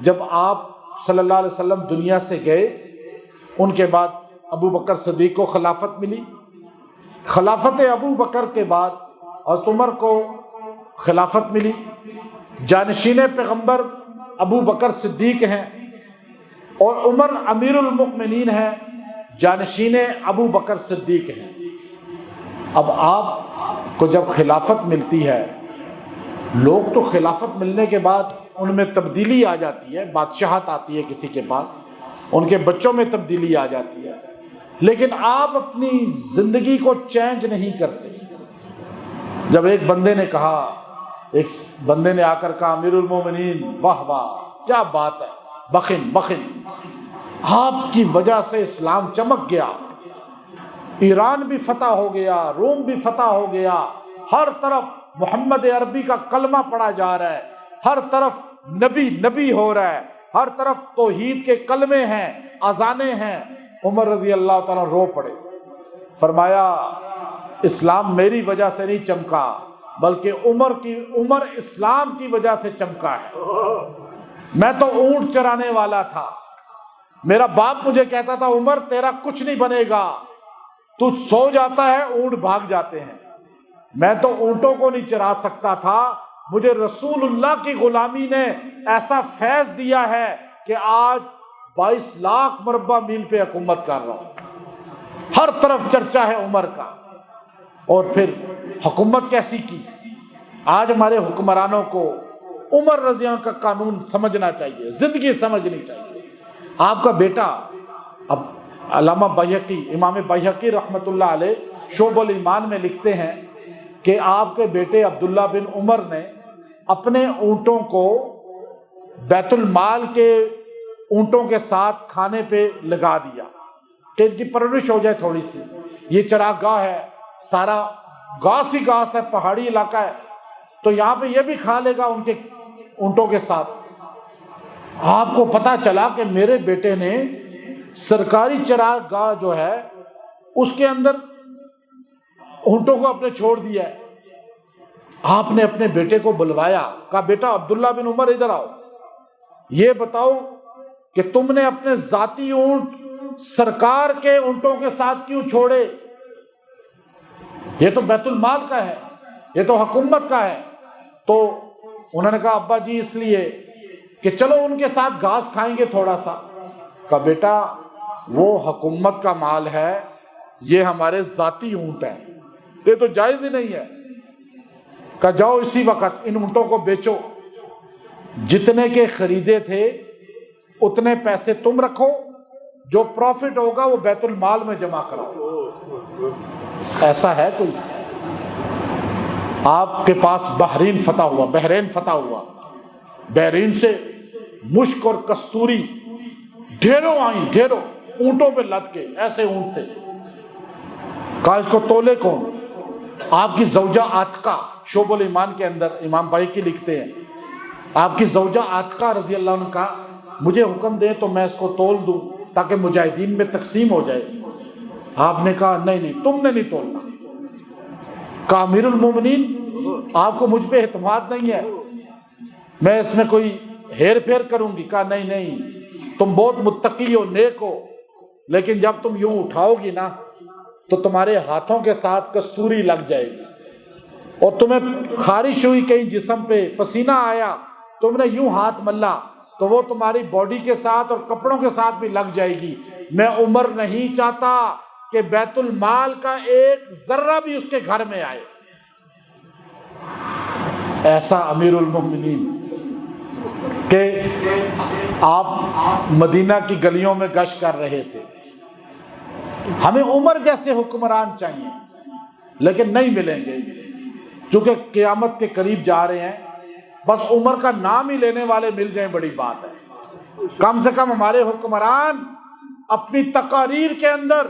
جب آپ صلی اللہ علیہ وسلم دنیا سے گئے، ان کے بعد ابو بکر صدیق کو خلافت ملی، خلافت ابو بکر کے بعد حضرت عمر کو خلافت ملی، جانشین پیغمبر ابو بکر صدیق ہیں اور عمر امیر المؤمنین ہیں، جانشین ابو بکر صدیق ہیں۔ اب آپ کو جب خلافت ملتی ہے، لوگ تو خلافت ملنے کے بعد ان میں تبدیلی آ جاتی ہے، بادشاہت آتی ہے کسی کے پاس، ان کے بچوں میں تبدیلی آ جاتی ہے، لیکن آپ اپنی زندگی کو چینج نہیں کرتے۔ جب ایک بندے نے آ کر کہا امیر المومنین واہ واہ کیا بات ہے، بخن بخن، آپ کی وجہ سے اسلام چمک گیا، ایران بھی فتح ہو گیا، روم بھی فتح ہو گیا، ہر طرف محمد عربی کا کلمہ پڑھا جا رہا ہے، ہر طرف نبی نبی ہو رہا ہے، ہر طرف توحید کے کلمے ہیں، اذانیں ہیں۔ عمر رضی اللہ تعالیٰ رو پڑے، فرمایا اسلام میری وجہ سے نہیں چمکا، بلکہ عمر اسلام کی وجہ سے چمکا ہے۔ میں تو اونٹ چرانے والا تھا، میرا باپ مجھے کہتا تھا عمر تیرا کچھ نہیں بنے گا، تو سو جاتا ہے اونٹ بھاگ جاتے ہیں۔ میں تو اونٹوں کو نہیں چرا سکتا تھا، مجھے رسول اللہ کی غلامی نے ایسا فیض دیا ہے کہ آج 22 لاکھ مربع میل پہ حکومت کر رہا ہوں، ہر طرف چرچا ہے عمر کا۔ اور پھر حکومت کیسی کی؟ آج ہمارے حکمرانوں کو عمر رضی اللہ عنہ کا قانون سمجھنا چاہیے، زندگی سمجھنی چاہیے۔ آپ کا بیٹا، اب علامہ بیہقی، امام بیہقی رحمۃ اللہ علیہ شعب الایمان میں لکھتے ہیں کہ آپ کے بیٹے عبداللہ بن عمر نے اپنے اونٹوں کو بیت المال کے اونٹوں کے ساتھ کھانے پہ لگا دیا کہ ان کی پرورش ہو جائے تھوڑی سی۔ یہ چراگاہ ہے، سارا گھاس ہی گھاس ہے، پہاڑی علاقہ ہے، تو یہاں پہ یہ بھی کھا لے گا ان کے اونٹوں کے ساتھ۔ آپ کو پتا چلا کہ میرے بیٹے نے سرکاری چراگاہ جو ہے اس کے اندر اونٹوں کو اپنے چھوڑ دیا ہے۔ آپ نے اپنے بیٹے کو بلوایا، کہا بیٹا عبداللہ بن عمر ادھر آؤ، یہ بتاؤ کہ تم نے اپنے ذاتی اونٹ سرکار کے اونٹوں کے ساتھ کیوں چھوڑے؟ یہ تو بیت المال کا ہے، یہ تو حکومت کا ہے۔ تو انہوں نے کہا ابا جی اس لیے کہ چلو ان کے ساتھ گھاس کھائیں گے تھوڑا سا۔ کہا بیٹا وہ حکومت کا مال ہے، یہ ہمارے ذاتی اونٹ ہیں، یہ تو جائز ہی نہیں ہے۔ کہا جاؤ اسی وقت ان اونٹوں کو بیچو، جتنے کے خریدے تھے اتنے پیسے تم رکھو، جو پروفٹ ہوگا وہ بیت المال میں جمع کراؤ۔ ایسا ہے کوئی؟ آپ کے پاس بحرین فتح ہوا، بحرین سے مشک اور کستوری ڈھیروں آئیں، ڈھیروں اونٹوں پہ لد کے، ایسے اونٹ تھے۔ کہا اس کو تولے کون؟ آپ کی زوجہ عاتقہ، شعب الایمان کے اندر امام بیہقی لکھتے ہیں، آپ کی زوجہ عاتقہ رضی اللہ عنہ کا مجھے حکم دیں تو میں اس کو تول دوں تاکہ مجاہدین میں تقسیم ہو جائے۔ آپ نے کہا نہیں تم نے نہیں تولنا۔ کہا امیر المومنین آپ کو مجھ پہ اعتماد نہیں ہے، میں اس میں کوئی ہیر پھیر کروں گی؟ کہا نہیں تم بہت متقی ہو، نیک ہو، لیکن جب تم یوں اٹھاؤ گی نا تو تمہارے ہاتھوں کے ساتھ کستوری لگ جائے گی، اور تمہیں خارش ہوئی کہیں جسم پہ، پسینہ آیا، تم نے یوں ہاتھ ملا تو وہ تمہاری باڈی کے ساتھ اور کپڑوں کے ساتھ بھی لگ جائے گی۔ میں عمر نہیں چاہتا کہ بیت المال کا ایک ذرہ بھی اس کے گھر میں آئے۔ ایسا امیر المومنین کہ آپ مدینہ کی گلیوں میں گشت کر رہے تھے۔ ہمیں عمر جیسے حکمران چاہیے، لیکن نہیں ملیں گے، چونکہ قیامت کے قریب جا رہے ہیں، بس عمر کا نام ہی لینے والے مل جائیں بڑی بات ہے۔ کم سے کم ہمارے حکمران اپنی تقاریر کے اندر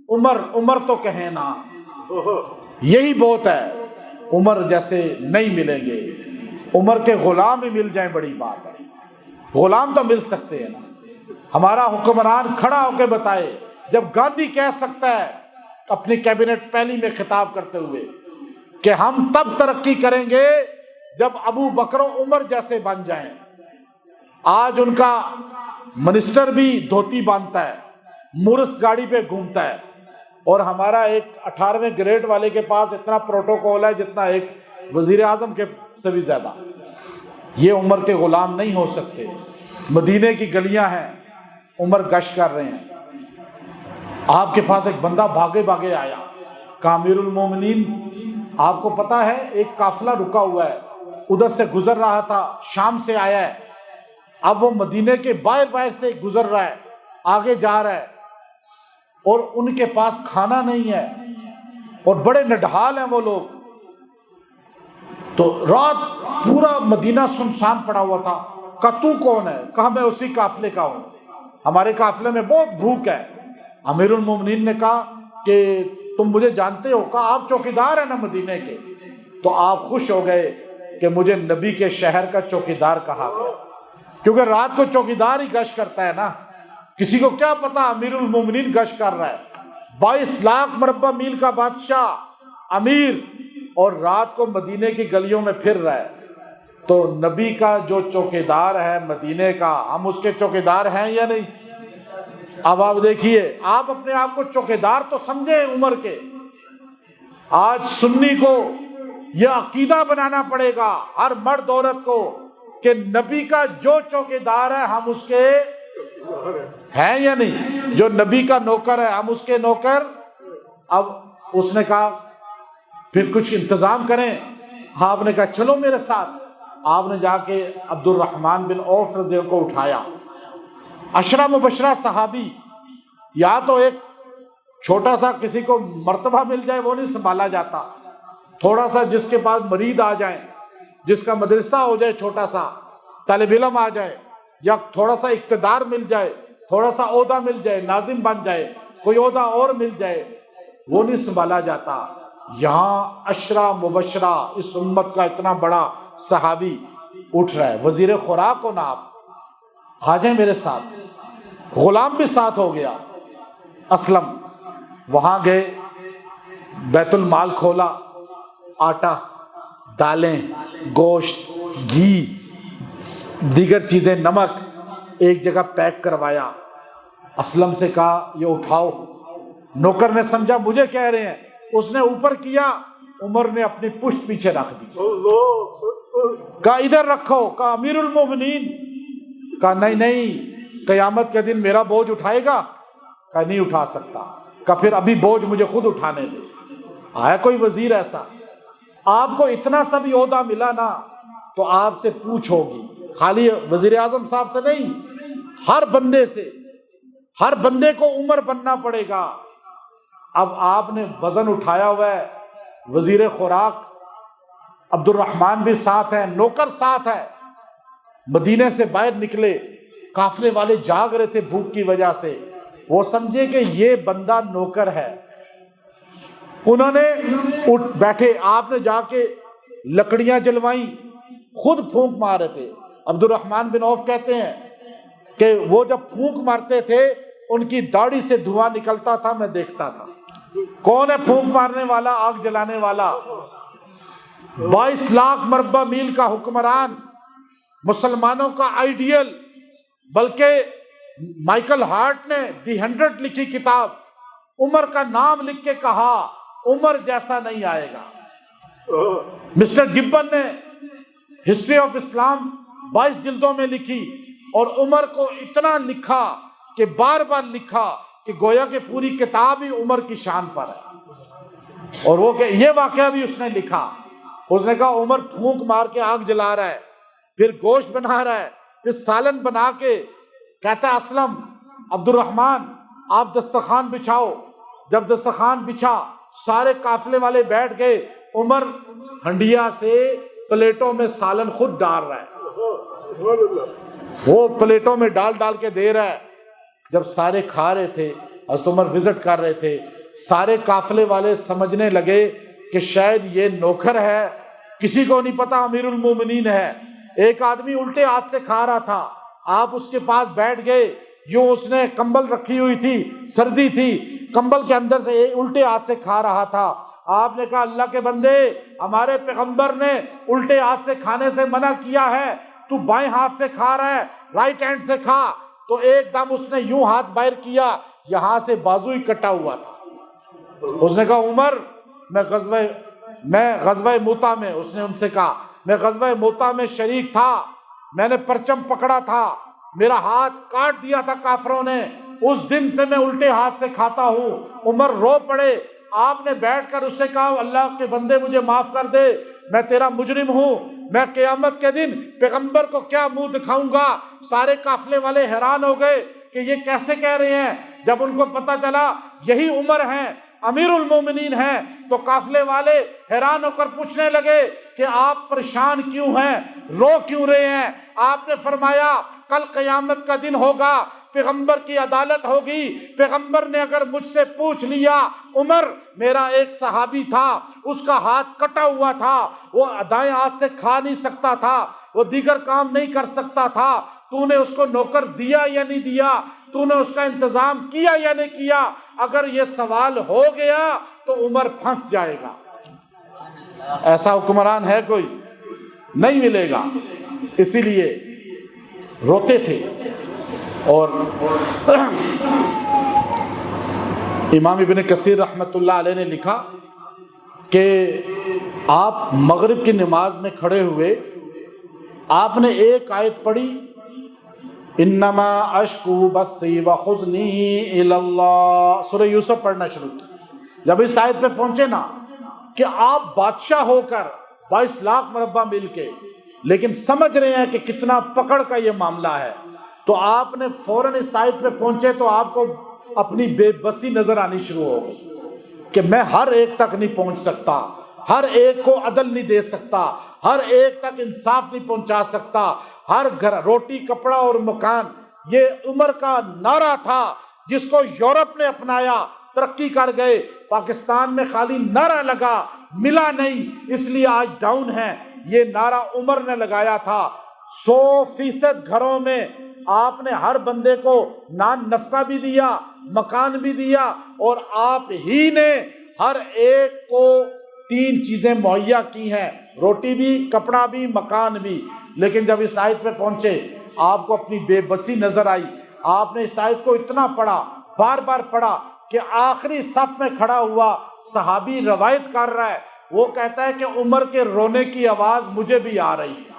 عمر تو کہیں نا، یہی بہت ہے۔ عمر جیسے نہیں ملیں گے، عمر کے غلام ہی مل جائیں بڑی بات ہے۔ غلام تو مل سکتے ہیں نا، ہمارا حکمران کھڑا ہو کے بتائے، جب گاندھی کہہ سکتا ہے اپنی کیبنٹ پہلی میں خطاب کرتے ہوئے کہ ہم تب ترقی کریں گے جب ابو بکر و عمر جیسے بن جائیں۔ آج ان کا منسٹر بھی دھوتی باندھتا ہے، مورس گاڑی پہ گھومتا ہے، اور ہمارا ایک 18ویں گریڈ والے کے پاس اتنا پروٹوکول ہے جتنا ایک وزیر اعظم کے سے بھی زیادہ۔ یہ عمر کے غلام نہیں ہو سکتے۔ مدینے کی گلیاں ہیں، عمر گشت کر رہے ہیں، آپ کے پاس ایک بندہ بھاگے بھاگے آیا، کہا امیر المومنین آپ کو پتہ ہے ایک قافلہ رکا ہوا ہے، ادھر سے گزر رہا تھا، شام سے آیا ہے، اب وہ مدینے کے باہر سے گزر رہا ہے، آگے جا رہا ہے، اور ان کے پاس کھانا نہیں ہے اور بڑے نڈھال ہیں وہ لوگ۔ تو رات پورا مدینہ سنسان پڑا ہوا تھا۔ کہا تو کون ہے؟ کہا میں اسی قافلے کا ہوں، ہمارے قافلے میں بہت بھوک ہے۔ امیر المومنین نے کہا کہ تم مجھے جانتے ہو؟ کہا آپ چوکیدار ہیں نا مدینے کے۔ تو آپ خوش ہو گئے کہ مجھے نبی کے شہر کا چوکیدار کہا گیا، کیونکہ رات کو چوکیدار ہی گشت کرتا ہے نا، کسی کو کیا پتا امیر المومنین گشت کر رہا ہے، 22 لاکھ مربع میل کا بادشاہ امیر، اور رات کو مدینے کی گلیوں میں پھر رہا ہے۔ تو نبی کا جو چوکیدار ہے مدینے کا، ہم اس کے چوکیدار ہیں یا نہیں؟ اب آپ دیکھیے، آپ اپنے آپ کو چوکیدار تو سمجھیں عمر کے۔ آج سنی کو یہ عقیدہ بنانا پڑے گا، ہر مرد عورت کو، کہ نبی کا جو چوکیدار ہے ہم اس کے ہیں یا نہیں؟ جو نبی کا نوکر ہے ہم اس کے نوکر۔ اب اس نے کہا پھر کچھ انتظام کریں۔ آپ نے کہا چلو میرے ساتھ۔ آپ نے جا کے عبد الرحمن بن عوف رضی اللہ عنہ کو اٹھایا، عشرہ مبشرہ صحابی۔ یا تو ایک چھوٹا سا کسی کو مرتبہ مل جائے وہ نہیں سنبھالا جاتا، تھوڑا سا جس کے پاس مرید آ جائیں، جس کا مدرسہ ہو جائے، چھوٹا سا طالب علم آ جائے، یا تھوڑا سا اقتدار مل جائے، تھوڑا سا عہدہ مل جائے، ناظم بن جائے، کوئی عہدہ اور مل جائے، وہ نہیں سنبھالا جاتا۔ یہاں عشرہ مبشرہ اس امت کا اتنا بڑا صحابی اٹھ رہا ہے، وزیر خوراک ہو نا آپ، آ جائیں میرے ساتھ۔ غلام بھی ساتھ ہو گیا، اسلم۔ وہاں گئے، بیت المال کھولا، آٹا، دالیں، گوشت، گھی، دیگر چیزیں، نمک ایک جگہ پیک کروایا۔ اسلم سے کہا یہ اٹھاؤ۔ نوکر نے سمجھا مجھے کہہ رہے ہیں، اس نے اوپر کیا، عمر نے اپنی پشت پیچھے رکھ دی، کہا ادھر رکھو۔ کہا امیر المومنین، کہا نہیں، قیامت کے دن میرا بوجھ اٹھائے گا؟ کہا نہیں اٹھا سکتا۔ کہا پھر ابھی بوجھ مجھے خود اٹھانے دے۔ آیا کوئی وزیر ایسا؟ آپ کو اتنا سا بھی عہدہ ملا نا تو آپ سے پوچھ ہوگی، خالی وزیر اعظم صاحب سے نہیں، ہر بندے سے، ہر بندے کو عمر بننا پڑے گا۔ اب آپ نے وزن اٹھایا ہوا ہے، وزیر خوراک عبد الرحمن بھی ساتھ ہیں، نوکر ساتھ ہے، مدینے سے باہر نکلے، قافلے والے جاگ رہے تھے بھوک کی وجہ سے، وہ سمجھے کہ یہ بندہ نوکر ہے، انہوں نے اٹھ بیٹھے۔ آپ نے جا کے لکڑیاں جلوائیں، خود پھونک مار رہے تھے۔ عبد الرحمن بن عوف کہتے ہیں کہ وہ جب پھونک مارتے تھے ان کی داڑھی سے دھواں نکلتا تھا، میں دیکھتا تھا۔ کون ہے پھونک مارنے والا، آگ جلانے والا؟ 22 لاکھ مربع میل کا حکمران، مسلمانوں کا آئیڈیل۔ بلکہ مائیکل ہارٹ نے دی 100 لکھی کتاب، عمر کا نام لکھ کے کہا عمر جیسا نہیں آئے گا۔ مسٹر گبن نے ہسٹری آف اسلام 22 جلدوں میں لکھی، اور عمر کو اتنا لکھا کہ بار بار لکھا کہ گویا کہ پوری کتاب ہی عمر کی شان پر ہے۔ اور وہ کہ یہ واقعہ بھی اس نے لکھا، اس نے کہا عمر پھونک مار کے آگ جلا رہا ہے، پھر گوشت بنا رہا ہے، پھر سالن بنا کے کہتا ہے اسلم، عبد الرحمن آپ دسترخوان بچھاؤ۔ جب دسترخوان بچھا، سارے قافلے والے بیٹھ گئے، عمر ہنڈیا سے پلیٹوں میں سالن خود ڈال رہا ہے، وہ پلیٹوں میں ڈال ڈال کے دے رہا ہے۔ جب سارے کھا رہے تھے، حضرت عمر وزٹ کر رہے تھے، سارے قافلے والے سمجھنے لگے کہ شاید یہ نوکر ہے، کسی کو نہیں پتا امیر المومنین ہے۔ ایک آدمی الٹے ہاتھ سے کھا رہا تھا، آپ اس کے پاس بیٹھ گئے، یوں اس نے کمبل رکھی ہوئی تھی، سردی تھی، کمبل کے اندر سے الٹے ہاتھ سے کھا رہا تھا۔ آپ نے کہا اللہ کے بندے، ہمارے پیغمبر نے الٹے ہاتھ سے کھانے سے منع کیا ہے، تو بائیں ہاتھ سے کھا رہا ہے، رائٹ ہینڈ سے کھا۔ تو ایک دم اس نے یوں ہاتھ باہر کیا، یہاں سے بازو ہی کٹا ہوا تھا۔ اس نے کہا عمر میں غزوہ موتا میں، اس نے ان سے کہا میں غزوہ موتا میں شریک تھا، میں نے پرچم پکڑا تھا، میرا ہاتھ کاٹ دیا تھا کافروں نے، اس دن سے میں الٹے ہاتھ سے کھاتا ہوں۔ عمر رو پڑے، آپ نے بیٹھ کر اس سے کہا اللہ کے بندے مجھے معاف کر دے، میں تیرا مجرم ہوں، میں قیامت کے دن پیغمبر کو کیا منہ دکھاؤں گا۔ سارے قافلے والے حیران ہو گئے کہ یہ کیسے کہہ رہے ہیں۔ جب ان کو پتہ چلا یہی عمر ہیں، امیر المومنین ہیں، تو قافلے والے حیران ہو کر پوچھنے لگے کہ آپ پریشان کیوں ہیں، رو کیوں رہے ہیں؟ آپ نے فرمایا کل قیامت کا دن ہوگا، پیغمبر کی عدالت ہوگی، پیغمبر نے اگر مجھ سے پوچھ لیا عمر میرا ایک صحابی تھا، اس کا ہاتھ کٹا ہوا تھا، وہ دائیں ہاتھ سے کھا نہیں سکتا تھا، وہ دیگر کام نہیں کر سکتا تھا، تو نے اس کو نوکر دیا یا نہیں دیا، تو نے اس کا انتظام کیا یا نہیں کیا، اگر یہ سوال ہو گیا تو عمر پھنس جائے گا۔ ایسا حکمران ہے کوئی؟ نہیں ملے گا۔ اسی لیے روتے تھے۔ اور امام ابن کثیر رحمۃ اللہ علیہ نے لکھا کہ آپ مغرب کی نماز میں کھڑے ہوئے، آپ نے ایک آیت پڑھی انما اشکو بثی وحزنی الی اللہ، سورہ یوسف پڑھنا شروع کی۔ جب اس آیت پہ پہنچے نا کہ آپ بادشاہ ہو کر 22 لاکھ مربع مل کے لیکن سمجھ رہے ہیں کہ کتنا پکڑ کا یہ معاملہ ہے، تو آپ نے فوراً اس آیت پہ پہنچے تو آپ کو اپنی بے بسی نظر آنی شروع ہو گئی کہ میں ہر ایک تک نہیں پہنچ سکتا، ہر ایک کو عدل نہیں دے سکتا، ہر ایک تک انصاف نہیں پہنچا سکتا، ہر گھر روٹی کپڑا اور مکان۔ یہ عمر کا نعرہ تھا جس کو یورپ نے اپنایا، ترقی کر گئے، پاکستان میں خالی نعرہ لگا، ملا نہیں، اس لیے آج ڈاؤن ہے۔ یہ نعرہ عمر نے لگایا تھا۔ 100% گھروں میں آپ نے ہر بندے کو نان نفقہ بھی دیا، مکان بھی دیا، اور آپ ہی نے ہر ایک کو 3 چیزیں مہیا کی ہیں، روٹی بھی، کپڑا بھی، مکان بھی۔ لیکن جب اس آیت پہ پہنچے آپ کو اپنی بے بسی نظر آئی، آپ نے اس آیت کو اتنا پڑھا، بار بار پڑھا کہ آخری صف میں کھڑا ہوا صحابی روایت کر رہا ہے، وہ کہتا ہے کہ عمر کے رونے کی آواز مجھے بھی آ رہی تھی۔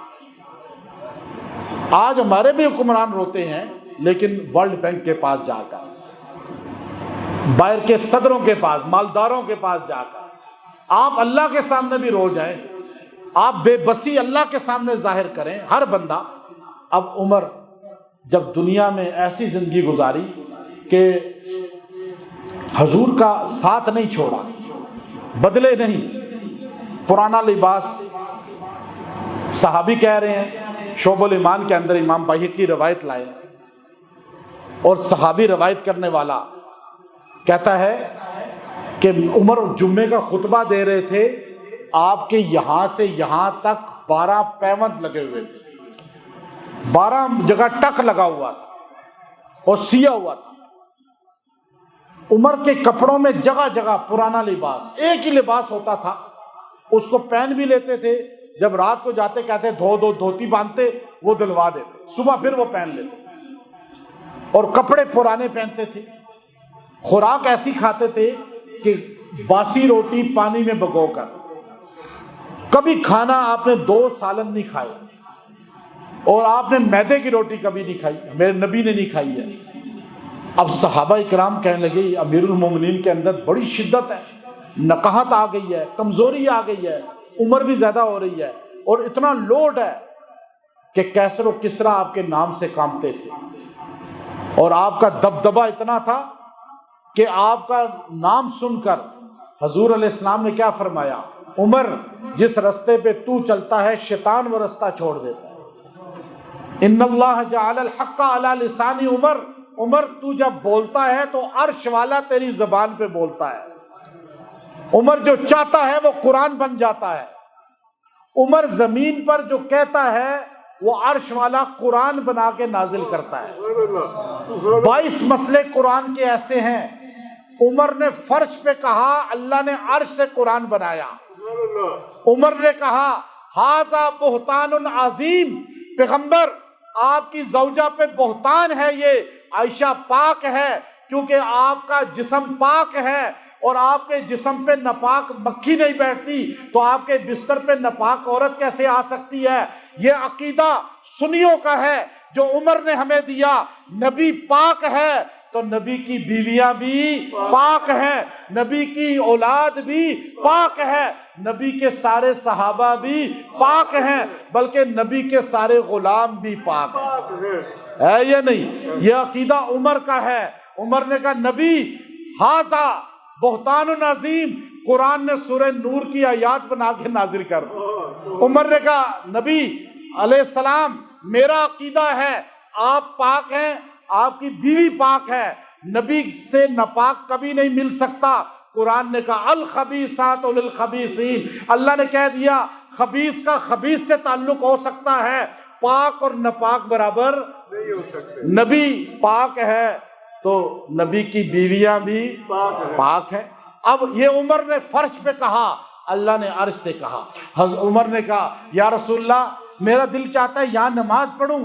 آج ہمارے بھی حکمران روتے ہیں، لیکن ورلڈ بینک کے پاس جا کر، باہر کے صدروں کے پاس، مالداروں کے پاس جا کر۔ آپ اللہ کے سامنے بھی رو جائیں، آپ بے بسی اللہ کے سامنے ظاہر کریں، ہر بندہ۔ اب عمر جب دنیا میں ایسی زندگی گزاری کہ حضور کا ساتھ نہیں چھوڑا، بدلے نہیں، پرانا لباس، صحابی کہہ رہے ہیں، شعب الایمان کے اندر امام بحقی روایت لائے، اور صحابی روایت کرنے والا کہتا ہے کہ عمر جمعے کا خطبہ دے رہے تھے، آپ کے یہاں سے یہاں تک 12 پیوند لگے ہوئے تھے، 12 جگہ ٹک لگا ہوا تھا اور سیا ہوا تھا۔ عمر کے کپڑوں میں جگہ جگہ پرانا لباس، ایک ہی لباس ہوتا تھا، اس کو پہن بھی لیتے تھے، جب رات کو جاتے کہتے دھو دھوتی باندھتے، وہ دلوا دیتے، صبح پھر وہ پہن لیتے، اور کپڑے پرانے پہنتے تھے۔ خوراک ایسی کھاتے تھے کہ باسی روٹی پانی میں بھگو کر، کبھی کھانا آپ نے 2 سالن نہیں کھائے، اور آپ نے میدے کی روٹی کبھی نہیں کھائی، میرے نبی نے نہیں کھائی ہے۔ اب صحابہ اکرام کہنے لگے امیر المومنین کے اندر بڑی شدت ہے، نقاہت آ گئی ہے، کمزوری آ گئی ہے، عمر بھی زیادہ ہو رہی ہے، اور اتنا لوڈ ہے کہ کیسر و کسریٰ آپ کے نام سے کامتے تھے، اور آپ کا دبدبہ اتنا تھا کہ آپ کا نام سن کر حضور علیہ السلام نے کیا فرمایا، عمر جس رستے پہ تو چلتا ہے شیطان وہ رستہ چھوڑ دیتا ہے، ان اللہ جعل الحق علی لسان عمر، عمر تو جب بولتا ہے تو عرش والا تیری زبان پہ بولتا ہے، عمر جو چاہتا ہے وہ قرآن بن جاتا ہے، عمر زمین پر جو کہتا ہے وہ عرش والا قرآن بنا کے نازل کرتا ہے۔ 22 مسئلے قرآن کے ایسے ہیں، عمر نے فرش پہ کہا اللہ نے عرش سے قرآن بنایا، عمر نے کہا ھذا بہتان عظیم، پیغمبر آپ کی زوجہ پہ بہتان ہے، یہ عائشہ پاک ہے کیونکہ آپ کا جسم پاک ہے، اور آپ کے جسم پہ ناپاک مکھی نہیں بیٹھتی تو آپ کے بستر پہ ناپاک عورت کیسے آ سکتی ہے؟ یہ عقیدہ سنیوں کا ہے جو عمر نے ہمیں دیا۔ نبی پاک ہے تو نبی کی بیویاں بھی پاک ہیں، نبی کی اولاد بھی پاک ہے، نبی کے سارے صحابہ بھی پاک ہیں، بلکہ نبی کے سارے غلام بھی پاک ہیں۔ ہے یا نہیں؟ یہ عقیدہ عمر کا ہے۔ عمر نے کہا نبی ھذا بہتان عظیم، قرآن نے سورہ نور کی آیات بنا کے نازل کر دی۔ عمر نے کہا نبی علیہ السلام میرا عقیدہ ہے آپ پاک ہیں، آپ کی بیوی پاک ہے، نبی سے ناپاک کبھی نہیں مل سکتا۔ قرآن نے کہا الخبیثات للخبیثین، اللہ نے کہہ دیا خبیث کا خبیث سے تعلق ہو سکتا ہے، پاک اور ناپاک برابر نہیں ہو سکتے۔ نبی پاک ہے تو نبی کی بیویاں بھی پاک ہیں۔ اب یہ عمر نے فرش پہ کہا، اللہ نے عرش سے کہا۔ عمر نے کہا یا رسول اللہ میرا دل چاہتا ہے یہاں نماز پڑھوں،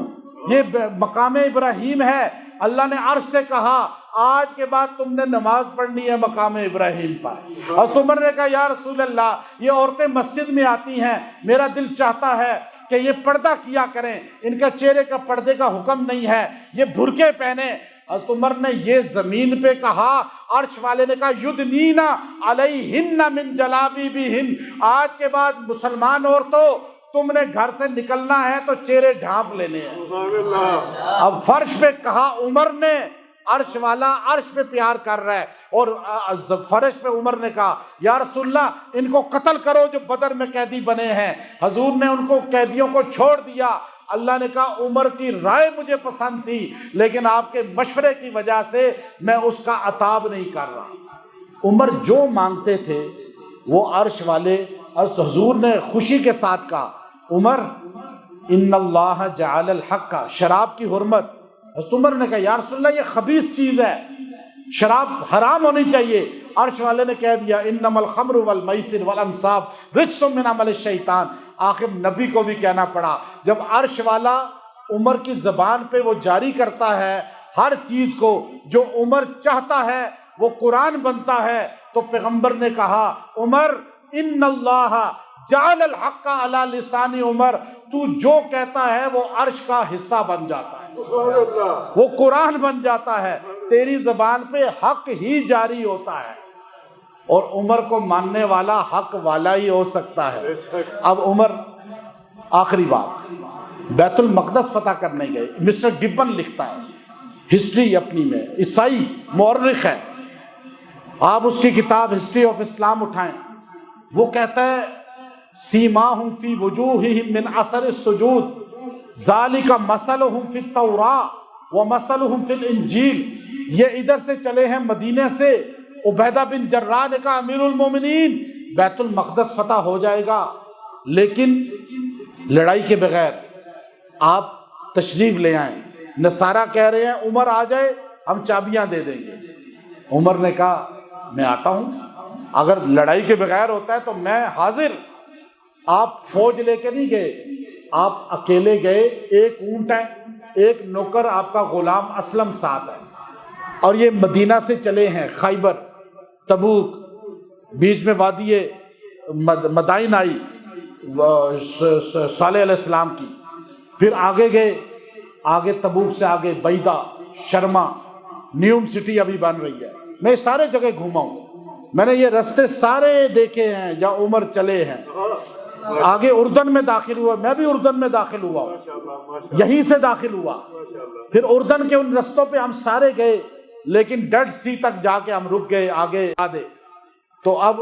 یہ مقام ابراہیم ہے۔ اللہ نے عرش سے کہا آج کے بعد تم نے نماز پڑھنی ہے مقام ابراہیم پر۔ حضرت عمر نے کہا یا رسول اللہ یہ عورتیں مسجد میں آتی ہیں، میرا دل چاہتا ہے کہ یہ پردہ کیا کریں، ان کا چہرے کا پردے کا حکم نہیں ہے، یہ برقعے پہنے۔ حضرت عمر نے یہ زمین پہ کہا، عرش والے نے کہا یدنینا علیہن من جلابیبہن، آج کے بعد مسلمان عورتوں تم نے گھر سے نکلنا ہے تو چہرے ڈھانپ لینے ہیں۔ سبحان اللہ۔ اب فرش پہ کہا عمر نے، عرش والا عرش پہ پیار کر رہا ہے، اور فرش پہ عمر نے کہا یا رسول اللہ ان کو قتل کرو جو بدر میں قیدی بنے ہیں۔ حضور نے ان کو قیدیوں کو چھوڑ دیا۔ اللہ نے کہا عمر کی رائے مجھے پسند تھی لیکن آپ کے مشورے کی وجہ سے میں اس کا عتاب نہیں کر رہا۔ عمر جو مانگتے تھے وہ عرش والے حضور نے خوشی کے ساتھ کہا عمر ان اللہ جعل الحق، شراب کی حرمت۔ حضرت عمر نے کہا یا رسول اللہ یہ خبیث چیز ہے، شراب حرام ہونی چاہیے۔ عرش والے نے کہہ دیا انما الخمر والمیسر والانصاب رجس من عمل الشیطان۔ آخر نبی کو بھی کہنا پڑا، جب عرش والا عمر کی زبان پہ وہ جاری کرتا ہے ہر چیز کو جو عمر چاہتا ہے وہ قرآن بنتا ہے، تو پیغمبر نے کہا عمر ان اللہ جعل الحق علی لسان عمر، تو جو کہتا ہے وہ عرش کا حصہ بن جاتا ہے، سبحان اللہ۔ وہ قرآن بن جاتا ہے، تیری زبان پہ حق ہی جاری ہوتا ہے، اور عمر کو ماننے والا حق والا ہی ہو سکتا ہے۔ اب عمر آخری بات، بیت المقدس فتح کرنے گئے۔ مسٹر گبن لکھتا ہے ہسٹری اپنی میں، عیسائی مورخ ہے، آپ اس کی کتاب ہسٹری آف اسلام اٹھائیں، وہ کہتا ہے سیماہم فی وجوہہم من اثر السجود ذالک مثلہم فی التوراۃ ومثلہم فی الانجیل۔ یہ ادھر سے چلے ہیں مدینے سے، عبیدہ بن جراح نے کہا امیر المومنین بیت المقدس فتح ہو جائے گا لیکن لڑائی کے بغیر، آپ تشریف لے آئیں۔ نصارہ کہہ رہے ہیں عمر آ جائے ہم چابیاں دے دیں گے۔ عمر نے کہا میں آتا ہوں، اگر لڑائی کے بغیر ہوتا ہے تو میں حاضر۔ آپ فوج لے کے نہیں گئے، آپ اکیلے گئے، ایک اونٹ ہے، ایک نوکر آپ کا غلام اسلم ساتھ ہے، اور یہ مدینہ سے چلے ہیں خیبر، تبوک، بیچ میں وادی مدائن آئی صالح علیہ السلام کی، پھر آگے گئے، آگے تبوک سے آگے بیدا، شرما، نیوم سٹی ابھی بن رہی ہے۔ میں سارے جگہ گھوما ہوں، میں نے یہ رستے سارے دیکھے ہیں جہاں عمر چلے ہیں۔ آگے اردن میں داخل ہوا، میں بھی اردن میں داخل ہوا ہوں، یہیں سے داخل ہوا، پھر اردن کے ان رستوں پہ ہم سارے گئے، لیکن ڈیڈ سی تک جا کے ہم رک گئے آگے آدھے۔ تو اب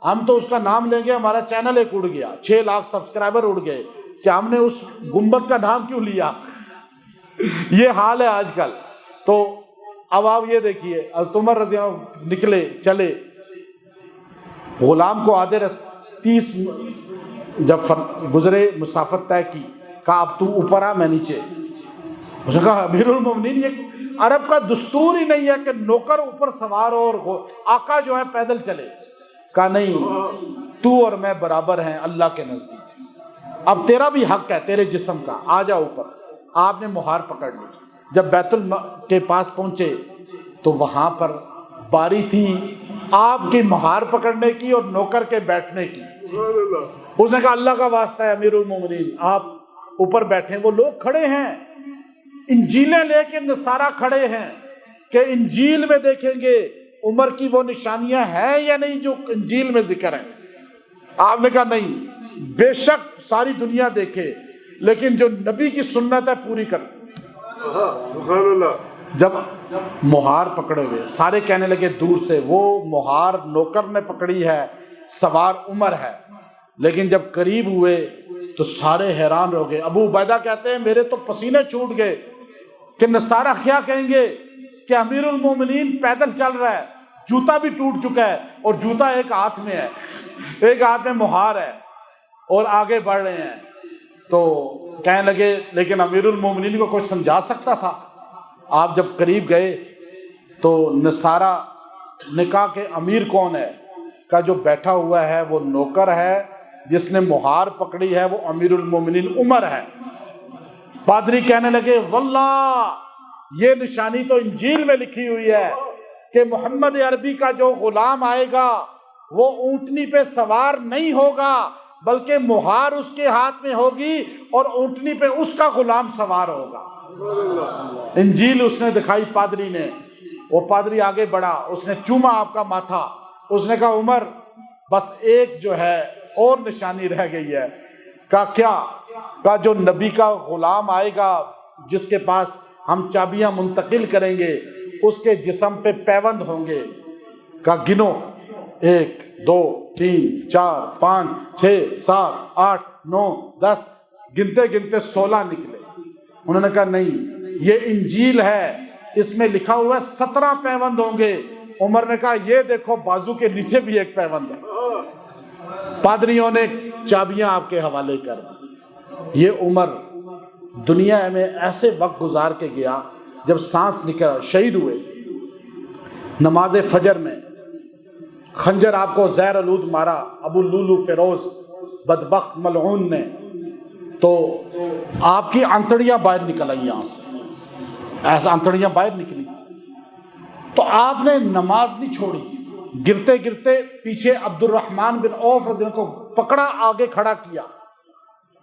ہم تو اس کا نام لیں گے، ہمارا چینل ایک اڑ گیا، 6 لاکھ سبسکرائبر اڑ گئے کہ ہم نے اس گنبد کا نام کیوں لیا۔ یہ حال ہے آج کل۔ تو اب آپ یہ دیکھیے حضرت عمر رضی اللہ عنہ نکلے چلے، غلام کو آدھے 30 جب گزرے مسافت طے کی، کہا اب تو اوپر آ میں نیچے۔ اس نے کہا امیر المومنین یہ عرب کا دستور ہی نہیں ہے کہ نوکر اوپر سوار ہو اور آقا جو ہے پیدل چلے۔ کہا نہیں، تو اور میں برابر ہیں اللہ کے نزدیک، اب تیرا بھی حق ہے تیرے جسم کا، آ جا اوپر۔ آپ نے مہار پکڑ لی۔ جب بیت اللہ کے پاس پہنچے تو وہاں پر باری تھی آپ کی مہار پکڑنے کی اور نوکر کے بیٹھنے کی۔ سبحان اللہ، اس نے کہا اللہ کا واسطہ ہے امیر المومنین آپ اوپر بیٹھیں۔ وہ لوگ کھڑے ہیں، انجیلیں لے کے نصارہ کھڑے ہیں کہ انجیل میں دیکھیں گے عمر کی وہ نشانیاں ہیں یا نہیں جو انجیل میں ذکر ہیں۔ آپ نے کہا نہیں، بے شک ساری دنیا دیکھے لیکن جو نبی کی سنت ہے پوری کر۔ سبحان اللہ، جب مہار پکڑے ہوئے سارے کہنے لگے دور سے وہ مہار نوکر نے پکڑی ہے، سوار عمر ہے، لیکن جب قریب ہوئے تو سارے حیران ہو گئے۔ ابو عبیدہ کہتے ہیں میرے تو پسینے چھوٹ گئے کہ نصارہ کیا کہیں گے کہ امیر المومنین پیدل چل رہا ہے، جوتا بھی ٹوٹ چکا ہے اور جوتا ایک ہاتھ میں ہے، ایک ہاتھ میں مہار ہے اور آگے بڑھ رہے ہیں۔ تو کہنے لگے لیکن امیر المومنین کو کوئی سمجھا سکتا تھا۔ آپ جب قریب گئے تو نصارہ نے کہا کہ امیر کون ہے؟ کا جو بیٹھا ہوا ہے وہ نوکر ہے، جس نے مہار پکڑی ہے وہ امیر المومنین عمر ہے۔ پادری کہنے لگے واللہ یہ نشانی تو انجیل میں لکھی ہوئی ہے کہ محمد عربی کا جو غلام آئے گا وہ اونٹنی پہ سوار نہیں ہوگا بلکہ مہار اس کے ہاتھ میں ہوگی اور اونٹنی پہ اس کا غلام سوار ہوگا۔ انجیل اس نے دکھائی پادری نے، وہ پادری آگے بڑھا، اس نے چوما آپ کا ماتھا، اس نے کہا عمر بس ایک جو ہے اور نشانی رہ گئی ہے۔ کہا کیا؟ کہا جو نبی کا غلام آئے گا جس کے پاس ہم چابیاں منتقل کریں گے اس کے جسم پہ پیوند ہوں گے۔ کہا گنو، 1 2 3 4 5 6 7 8 9 10، گنتے گنتے 16 نکلے۔ انہوں نے کہا نہیں یہ انجیل ہے، اس میں لکھا ہوا ہے 17 پیوند ہوں گے۔ عمر نے کہا یہ دیکھو بازو کے نیچے بھی ایک پیوند ہے۔ پادریوں نے چابیاں آپ کے حوالے کر دی۔ یہ عمر دنیا میں ایسے وقت گزار کے گیا جب سانس نکل شہید ہوئے نماز فجر میں، خنجر آپ کو زہر آلود مارا ابو لولو فیروز بدبخت ملعون نے، تو آپ کی انتڑیاں باہر نکل آئی یہاں سے، ایسا انتڑیاں باہر نکلی تو آپ نے نماز نہیں چھوڑی، گرتے گرتے پیچھے عبد الرحمن بن عوف رضی اللہ عنہ کو پکڑا، آگے کھڑا کیا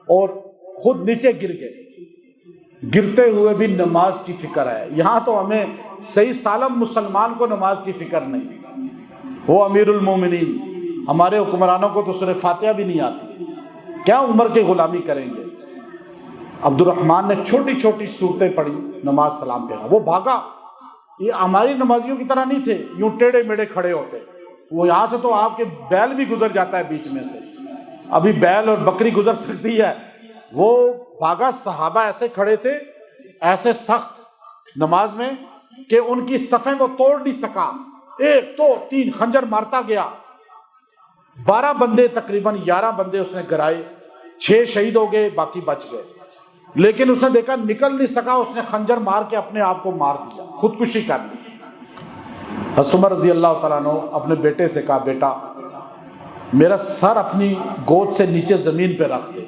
اور خود نیچے گر گئے۔ گرتے ہوئے بھی نماز کی فکر ہے۔ یہاں تو ہمیں صحیح سالم مسلمان کو نماز کی فکر نہیں، وہ امیر المومنین، ہمارے حکمرانوں کو تو سورہ فاتحہ بھی نہیں آتی، کیا عمر کی غلامی کریں گے؟ عبد الرحمن نے چھوٹی چھوٹی صورتیں پڑھی، نماز سلام پھیرا، وہ بھاگا۔ یہ ہماری نمازیوں کی طرح نہیں تھے یوں ٹیڑھے میڑے کھڑے ہوتے، وہ یہاں سے تو آپ کے بیل بھی گزر جاتا ہے بیچ میں سے، ابھی بیل اور بکری گزر سکتی ہے، وہ بھاگا۔ صحابہ ایسے کھڑے تھے ایسے سخت نماز میں کہ ان کی صفیں وہ توڑ نہیں سکا، 1 2 3 خنجر مارتا گیا۔ 12 بندے تقریباً 11 بندے اس نے گرائے، 6 شہید ہو گئے، باقی بچ گئے، لیکن اس نے دیکھا نکل نہیں سکا، اس نے خنجر مار کے اپنے آپ کو مار دیا، خودکشی کر لی۔ حضرت عمر رضی اللہ تعالیٰ عنہ اپنے بیٹے سے کہا بیٹا میرا سر اپنی گود سے نیچے زمین پہ رکھ دے۔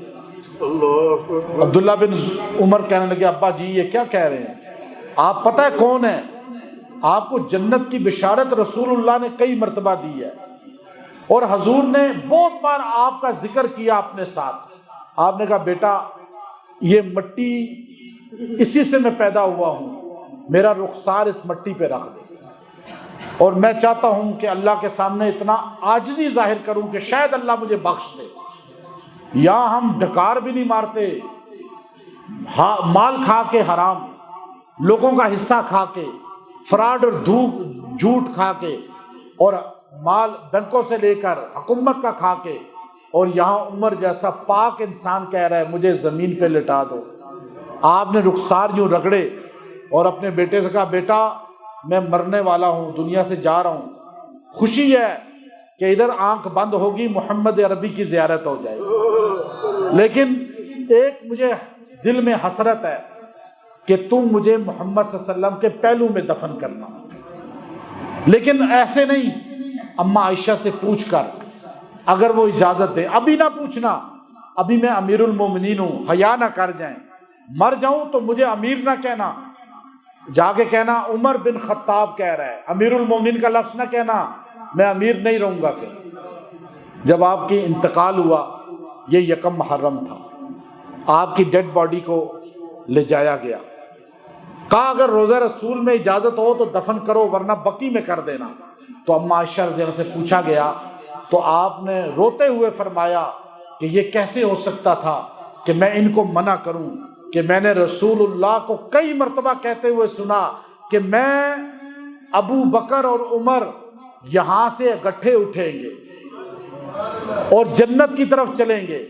اللہ، عبداللہ بن عمر کہنے لگے ابا جی یہ کیا کہہ رہے ہیں؟ آپ پتہ ہے کون ہیں؟ آپ کو جنت کی بشارت رسول اللہ نے کئی مرتبہ دی ہے اور حضور نے بہت بار آپ کا ذکر کیا اپنے ساتھ۔ آپ نے کہا بیٹا یہ مٹی اسی سے میں پیدا ہوا ہوں، میرا رخسار اس مٹی پہ رکھ دے، اور میں چاہتا ہوں کہ اللہ کے سامنے اتنا عاجزی ظاہر کروں کہ شاید اللہ مجھے بخش دے۔ یہاں ہم ڈکار بھی نہیں مارتے، مال کھا کے حرام، لوگوں کا حصہ کھا کے، فراڈ اور جھوٹ کھا کے، اور مال بینکوں سے لے کر حکومت کا کھا کے، اور یہاں عمر جیسا پاک انسان کہہ رہا ہے مجھے زمین پہ لٹا دو۔ آپ نے رخسار یوں رگڑے اور اپنے بیٹے سے کہا بیٹا میں مرنے والا ہوں، دنیا سے جا رہا ہوں، خوشی ہے کہ ادھر آنکھ بند ہوگی محمد عربی کی زیارت ہو جائے گی، لیکن ایک مجھے دل میں حسرت ہے کہ تم مجھے محمد صلی اللہ علیہ وسلم کے پہلو میں دفن کرنا، لیکن ایسے نہیں، اماں عائشہ سے پوچھ کر اگر وہ اجازت دے، ابھی نہ پوچھنا، ابھی میں امیر المومنین ہوں، حیا نہ کر جائیں، مر جاؤں تو مجھے امیر نہ کہنا، جا کے کہنا عمر بن خطاب کہہ رہا ہے، امیر المومنین کا لفظ نہ کہنا، میں امیر نہیں رہوں گا پھر۔ جب آپ کی انتقال ہوا، یہ 1 محرم تھا، آپ کی ڈیڈ باڈی کو لے جایا گیا، کہا اگر روضہ رسول میں اجازت ہو تو دفن کرو ورنہ بقی میں کر دینا۔ تو اما عائشہ رضی اللہ عنہا سے پوچھا گیا تو آپ نے روتے ہوئے فرمایا کہ یہ کیسے ہو سکتا تھا کہ میں ان کو منع کروں، کہ میں نے رسول اللہ کو کئی مرتبہ کہتے ہوئے سنا کہ میں، ابو بکر اور عمر یہاں سے گٹھے اٹھیں گے اور جنت کی طرف چلیں گے۔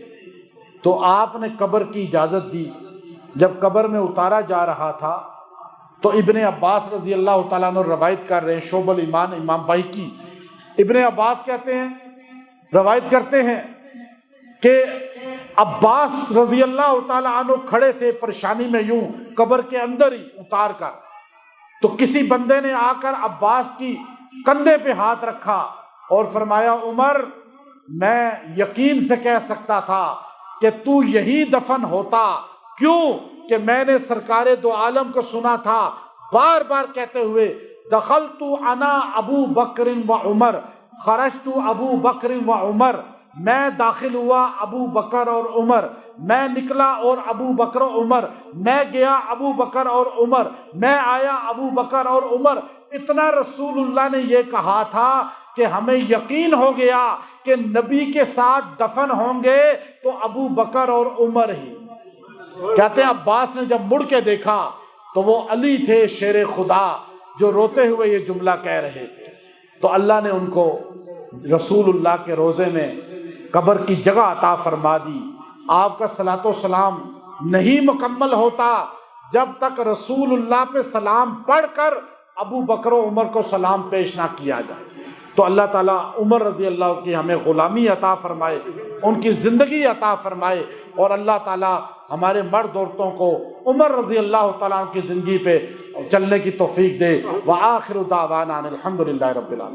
تو آپ نے قبر کی اجازت دی۔ جب قبر میں اتارا جا رہا تھا تو ابن عباس رضی اللہ تعالیٰ عنہ روایت کر رہے ہیں، شعب الایمان امام بہقی، ابن عباس کہتے ہیں، روایت کرتے ہیں کہ عباس رضی اللہ تعالیٰ عنہ کھڑے تھے پریشانی میں یوں قبر کے اندر ہی اتار کر، تو کسی بندے نے آ کر عباس کی کندھے پہ ہاتھ رکھا اور فرمایا عمر، میں یقین سے کہہ سکتا تھا کہ تو یہی دفن ہوتا، کیوں کہ میں نے سرکار دو عالم کو سنا تھا بار بار کہتے ہوئے دخلت انا ابو بکر و عمر خرجت ابو بکر و عمر، میں داخل ہوا ابو بکر اور عمر، میں نکلا اور ابو بکر و عمر، میں گیا ابو بکر اور عمر، میں آیا ابو بکر اور عمر۔ اتنا رسول اللہ نے یہ کہا تھا کہ ہمیں یقین ہو گیا کہ نبی کے ساتھ دفن ہوں گے تو ابو بکر اور عمر ہی۔ کہتے ہیں عباس نے جب مڑ کے دیکھا تو وہ علی تھے شیر خدا جو روتے ہوئے یہ جملہ کہہ رہے تھے۔ تو اللہ نے ان کو رسول اللہ کے روضے میں قبر کی جگہ عطا فرما دی۔ آپ کا صلاۃ و سلام نہیں مکمل ہوتا جب تک رسول اللہ پہ سلام پڑھ کر ابو بکر و عمر کو سلام پیش نہ کیا جائے۔ تو اللہ تعالیٰ عمر رضی اللہ کی ہمیں غلامی عطا فرمائے، ان کی زندگی عطا فرمائے، اور اللہ تعالیٰ ہمارے مرد عورتوں کو عمر رضی اللہ تعالیٰ عنہ کی زندگی پہ چلنے کی توفیق دے۔ وآخر دعوانا ان الحمد للہ رب العالمین۔